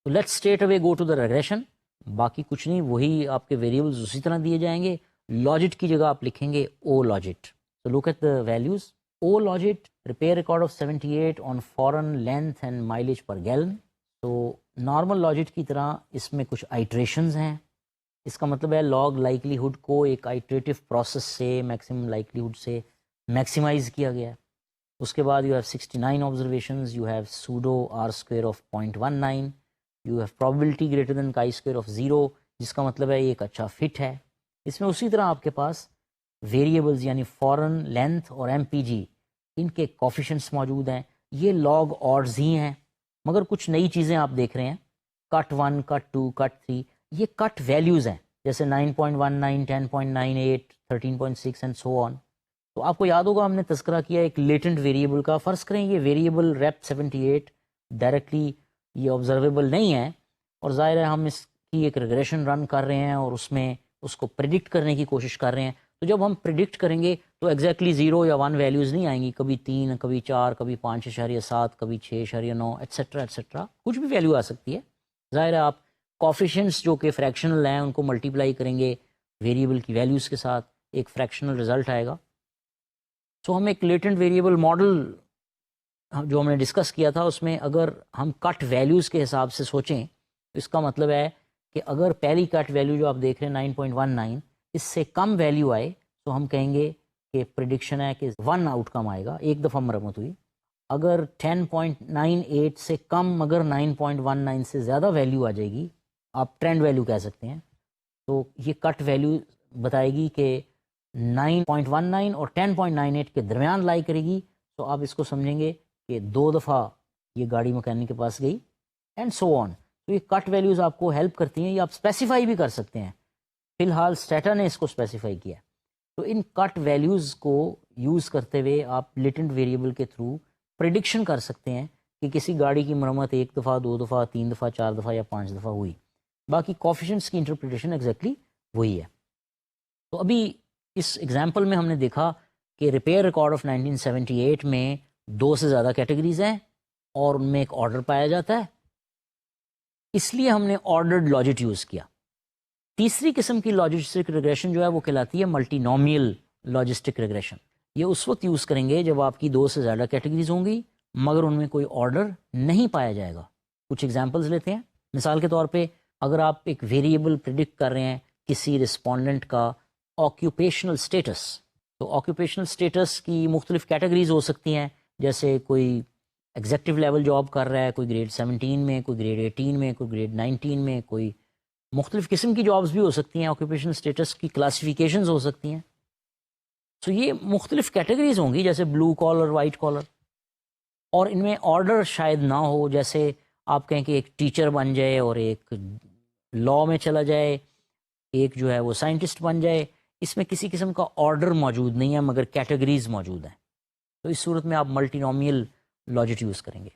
تو let straight away go to the regression. باقی کچھ نہیں, وہی آپ کے ویریبلز اسی طرح دیے جائیں گے. لاجک کی جگہ آپ لکھیں گے او لاجک. تو look at the values. Ologit repair record of 78 on foreign length and mileage per gallon. تو نارمل لاجک کی طرح اس میں کچھ آئٹریشنز ہیں. اس کا مطلب ہے لاگ لائکلی ہوڈ کو ایک آئٹریٹو پروسیس سے میکسیمم لائکلی ہوڈ سے میکسیمائز کیا گیا ہے. اس کے بعد you have 69 observations, you have pseudo R square of 0.19, you have probability greater than chi square of 0, جس کا مطلب ہے یہ ایک اچھا فٹ ہے. اس میں اسی طرح آپ کے پاس ویریبلز یعنی فارن لینتھ اور ایم پی جی, ان کے کوفیشنٹس موجود ہیں. یہ لاگ آڈز ہی ہیں, مگر کچھ نئی چیزیں آپ دیکھ رہے ہیں. کٹ 1, کٹ 2, کٹ 3, یہ کٹ ویلیوز ہیں, جیسے 9.19, 10.98, 13.6 اینڈ سو آن. تو آپ کو یاد ہوگا ہم نے تذکرہ کیا ایک لیٹنٹ ویریبل کا. فرض کریں یہ ویریبل ریپ 78 ڈائریکٹلی یہ آبزرویبل نہیں ہے, اور ظاہر ہے ہم اس کی ایک ریگریشن رن کر رہے ہیں اور اس میں اس کو پریڈکٹ کرنے کی کوشش کر رہے ہیں. تو جب ہم پریڈکٹ کریں گے تو ایگزیکٹلی 0 یا 1 ویلیوز نہیں آئیں گی, کبھی 3, کبھی 4, کبھی 5.7, کبھی 6.9 ایٹسٹرا ایٹسٹرا, کچھ بھی ویلیو آ سکتی ہے. ظاہر ہے آپ کوفیشنٹس جو کہ فریکشنل ہیں ان کو ملٹیپلائی کریں گے ویریبل کی ویلیوز کے ساتھ, ایک فریکشنل رزلٹ آئے گا. سو ہم ایک لیٹنٹ ویریبل ماڈل جو ہم نے ڈسکس کیا تھا اس میں اگر ہم کٹ ویلیوز کے حساب سے سوچیں تو اس کا مطلب ہے کہ اگر پہلی کٹ ویلیو جو آپ دیکھ رہے ہیں 9.19 اس سے کم ویلیو آئے تو ہم کہیں گے کہ پریڈکشن ہے کہ 1 آؤٹ کم آئے گا, ایک دفعہ مرمت ہوئی. اگر 10.98 سے کم مگر 9.19 سے زیادہ ویلیو آ جائے گی, آپ ٹرینڈ ویلیو کہہ سکتے ہیں, تو یہ کٹ ویلیو بتائے گی کہ 9.19 اور 10.98 کے درمیان لائی کرے گی. تو آپ اس کو سمجھیں گے کہ 2 دفعہ یہ گاڑی مکینک کے پاس گئی اینڈ سو آن. تو یہ کٹ ویلیوز آپ کو ہیلپ کرتی ہیں, یہ آپ اسپیسیفائی بھی کر سکتے ہیں. فی الحال اسٹیٹا نے اس کو اسپیسیفائی کیا. تو ان کٹ ویلیوز کو یوز کرتے ہوئے آپ لیٹنٹ ویریبل کے تھرو پریڈکشن کر سکتے ہیں کہ کسی گاڑی کی مرمت 1 دفعہ, 2 دفعہ, 3 دفعہ, 4 دفعہ یا 5 دفعہ ہوئی. باقی کوفیشنٹس کی انٹرپریٹیشن ایگزیکٹلی وہی ہے. تو ابھی اس ایگزامپل میں ہم نے دیکھا کہ ریپیئر ریکارڈ آف 1978 میں 2 سے زیادہ کیٹیگریز ہیں اور ان میں ایک آرڈر پایا جاتا ہے, اس لیے ہم نے آرڈرڈ لاجٹ یوز کیا. تیسری قسم کی لاجسٹک ریگریشن جو ہے وہ کہلاتی ہے ملٹی نومیل لاجسٹک ریگریشن. یہ اس وقت یوز کریں گے جب آپ کی 2 سے زیادہ کیٹیگریز ہوں گی مگر ان میں کوئی آرڈر نہیں پایا جائے گا. کچھ ایگزامپلز لیتے ہیں. مثال کے طور پہ اگر آپ ایک ویریبل پریڈکٹ کر رہے ہیں کسی رسپونڈنٹ کا آکیوپیشنل اسٹیٹس, تو آکیوپیشنل اسٹیٹس کی مختلف کیٹیگریز ہو سکتی ہیں, جیسے کوئی ایگزیکٹو لیول جاب کر رہا ہے, کوئی گریڈ 17 میں, کوئی گریڈ 18 میں, کوئی گریڈ 19 میں, کوئی مختلف قسم کی جابز بھی ہو سکتی ہیں, آکیوپیشنل اسٹیٹس کی کلاسیفیکیشنز ہو سکتی ہیں. تو یہ مختلف کیٹیگریز ہوں گی جیسے بلو کالر, وائٹ کالر, اور ان میں آرڈر شاید نہ ہو. جیسے آپ کہیں کہ ایک ٹیچر بن جائے اور ایک لا میں چلا جائے, ایک جو ہے وہ سائنٹسٹ بن جائے, اس میں کسی قسم کا آرڈر موجود نہیں ہے مگر کیٹیگریز موجود ہیں. تو اس صورت میں آپ ملٹی نومیل لاجٹ یوز کریں گے.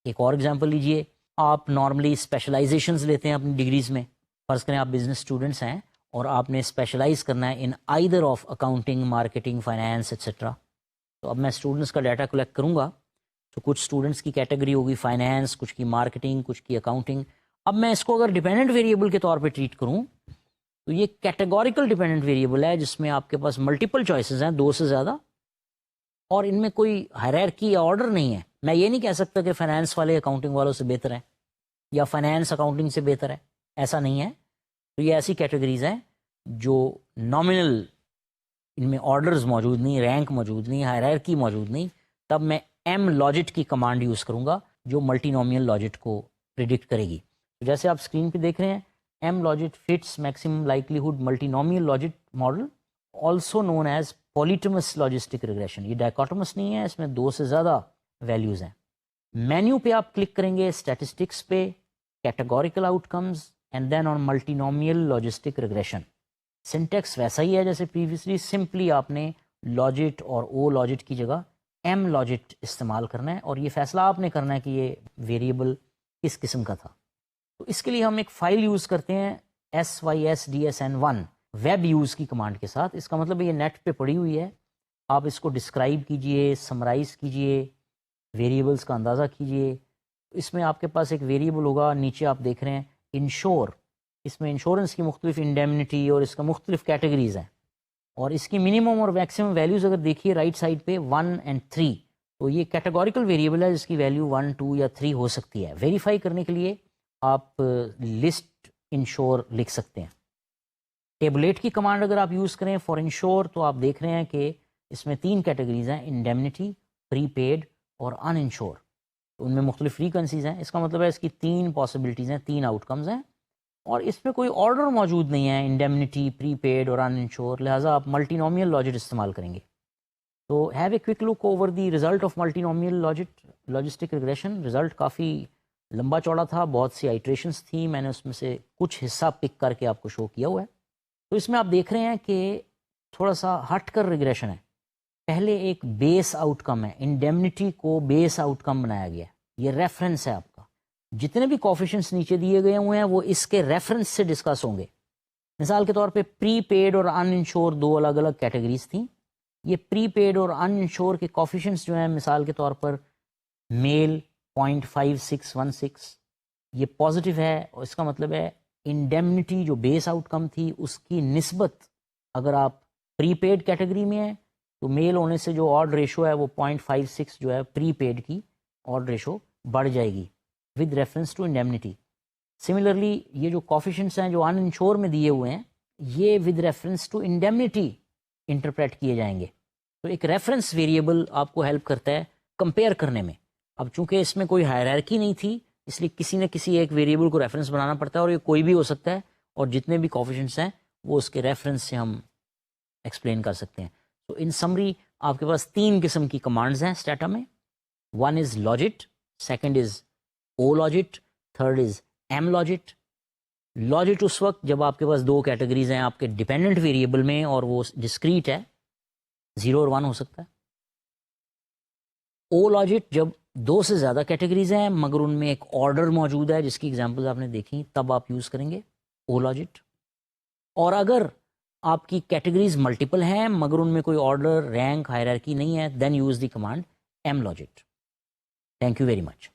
ایک اور ایگزامپل لیجئے, آپ نارملی اسپیشلائزیشنز لیتے ہیں اپنی ڈگریز میں. فرض کریں آپ بزنس اسٹوڈنٹس ہیں اور آپ نے اسپیشلائز کرنا ہے in either of accounting, marketing, finance etcetera. تو اب میں اسٹوڈنٹس کا ڈیٹا کلیکٹ کروں گا, تو کچھ اسٹوڈنٹس کی کیٹیگری ہوگی فائنینس, کچھ کی مارکیٹنگ, کچھ کی اکاؤنٹنگ. اب میں اس کو اگر ڈیپینڈنٹ ویریبل کے طور پہ ٹریٹ کروں تو یہ کیٹیگوریکل ڈیپینڈنٹ ویریبل ہے جس میں آپ کے پاس ملٹیپل چوائسیز ہیں, 2 سے زیادہ, اور ان میں کوئی ہائرارکی یا آرڈر نہیں ہے. میں یہ نہیں کہہ سکتا کہ فائنینس والے اکاؤنٹنگ والوں سے بہتر ہیں یا فائنینس اکاؤنٹنگ سے بہتر ہے, ایسا نہیں ہے. تو یہ ایسی کیٹیگریز ہیں جو نامنل, ان میں آرڈرز موجود نہیں, رینک موجود نہیں, ہائرارکی موجود نہیں. تب میں ایم لاجٹ کی کمانڈ یوز کروں گا جو ملٹی نومیل لاجٹ کو پریڈکٹ کرے گی. تو جیسے آپ اسکرین پہ دیکھ رہے ہیں, M logit fits maximum likelihood multinomial logit model, also known as polytomous logistic regression. یہ ڈائکاٹمس نہیں ہے, اس میں 2 سے زیادہ ویلیوز ہیں. مینیو پہ آپ کلک کریں گے, اسٹیٹسٹکس پہ, categorical outcomes, and then on multinomial logistic regression. Syntax ویسا ہی ہے جیسے پریویسلی, سمپلی آپ نے لاجٹ اور او لاجٹ کی جگہ ایم لاجٹ استعمال کرنا ہے, اور یہ فیصلہ آپ نے کرنا ہے کہ یہ ویریبل کس قسم کا تھا. تو اس کے لیے ہم ایک فائل یوز کرتے ہیں sysdsn1 ویب یوز کی کمانڈ کے ساتھ. اس کا مطلب یہ نیٹ پہ پڑی ہوئی ہے, آپ اس کو ڈسکرائب کیجئے, سمرائز کیجئے, ویریبلس کا اندازہ کیجئے. اس میں آپ کے پاس ایک ویریبل ہوگا, نیچے آپ دیکھ رہے ہیں انشور, اس میں انشورنس کی مختلف انڈیمنٹی اور اس کا مختلف کیٹیگریز ہیں, اور اس کی منیمم اور میکسیمم ویلیوز اگر دیکھیے رائٹ سائڈ پہ 1 اور 3, تو یہ کیٹیگوریکل ویریبل ہے جس کی ویلیو 1, 2 یا 3 ہو سکتی ہے. ویریفائی کرنے کے لیے آپ لسٹ انشور لکھ سکتے ہیں. ٹیبلیٹ کی کمانڈ اگر آپ یوز کریں فار انشور, تو آپ دیکھ رہے ہیں کہ اس میں 3 کیٹیگریز ہیں, انڈیمنٹی, پری پیڈ اور ان انشور. تو ان میں مختلف فریکوینسیز ہیں. اس کا مطلب ہے اس کی 3 پاسبلٹیز ہیں, 3 آؤٹ کمز ہیں, اور اس میں کوئی آرڈر موجود نہیں ہے, انڈیمنٹی, پری پیڈ اور ان انشور. لہٰذا آپ ملٹی نومیل لاجٹ استعمال کریں گے. تو have a quick look over the result of multinomial logistic regression. Result کافی لمبا چوڑا تھا, بہت سی آئٹریشنس تھیں, میں نے اس میں سے کچھ حصہ پک کر کے آپ کو شو کیا ہوا ہے. تو اس میں آپ دیکھ رہے ہیں کہ تھوڑا سا ہٹ کر ریگریشن ہے. پہلے ایک بیس آؤٹ کم ہے, انڈیمنٹی کو بیس آؤٹ کم بنایا گیا ہے, یہ ریفرنس ہے آپ کا. جتنے بھی کوفیشنٹس نیچے دیے گئے ہوئے ہیں وہ اس کے ریفرنس سے ڈسکس ہوں گے. مثال کے طور پہ پری پیڈ اور ان انشور دو الگ الگ کیٹیگریز تھیں. یہ پری پیڈ اور ان انشور کے کوفیشنٹس جو ہیں مثال کے طور پر میل 0.5616 یہ پازیٹیو ہے، اور اس کا مطلب ہے انڈیمنٹی جو بیس آؤٹ کم تھی اس کی نسبت اگر آپ پری پیڈ کیٹیگری میں ہیں تو میل ہونے سے جو آڈ ریشو ہے وہ 0.56 جو ہے پری پیڈ کی آڈ ریشو بڑھ جائے گی with reference to indemnity. Similarly یہ جو کوفیشنٹس ہیں جو ان انشور میں دیے ہوئے ہیں یہ with reference to indemnity interpret کیے جائیں گے. تو ایک ریفرنس ویریبل آپ کو ہیلپ کرتا ہے کمپیئر کرنے میں. اب چونکہ اس میں کوئی ہائرارکی نہیں تھی اس لیے کسی نہ کسی ایک ویریبل کو ریفرنس بنانا پڑتا ہے، اور یہ کوئی بھی ہو سکتا ہے، اور جتنے بھی کوفیشنٹس ہیں وہ اس کے ریفرنس سے ہم ایکسپلین کر سکتے ہیں. تو ان سمری آپ کے پاس تین قسم کی کمانڈز ہیں اسٹیٹا میں. One is logit, second is O logit, third is M logit. Logit اس وقت جب آپ کے پاس دو کیٹیگریز ہیں آپ کے ڈیپینڈنٹ ویریبل میں اور وہ ڈسکریٹ ہے، 0 اور 1 ہو سکتا ہے. او لاجٹ جب دو سے زیادہ کیٹیگریز ہیں مگر ان میں ایک آرڈر موجود ہے جس کی ایگزامپل آپ نے دیکھی تب آپ یوز کریں گے او لاجٹ. اور اگر آپ کی کیٹیگریز ملٹیپل ہیں مگر ان میں کوئی آرڈر، رینک، ہائرارکی نہیں ہے then use the command M logit. Thank you very much.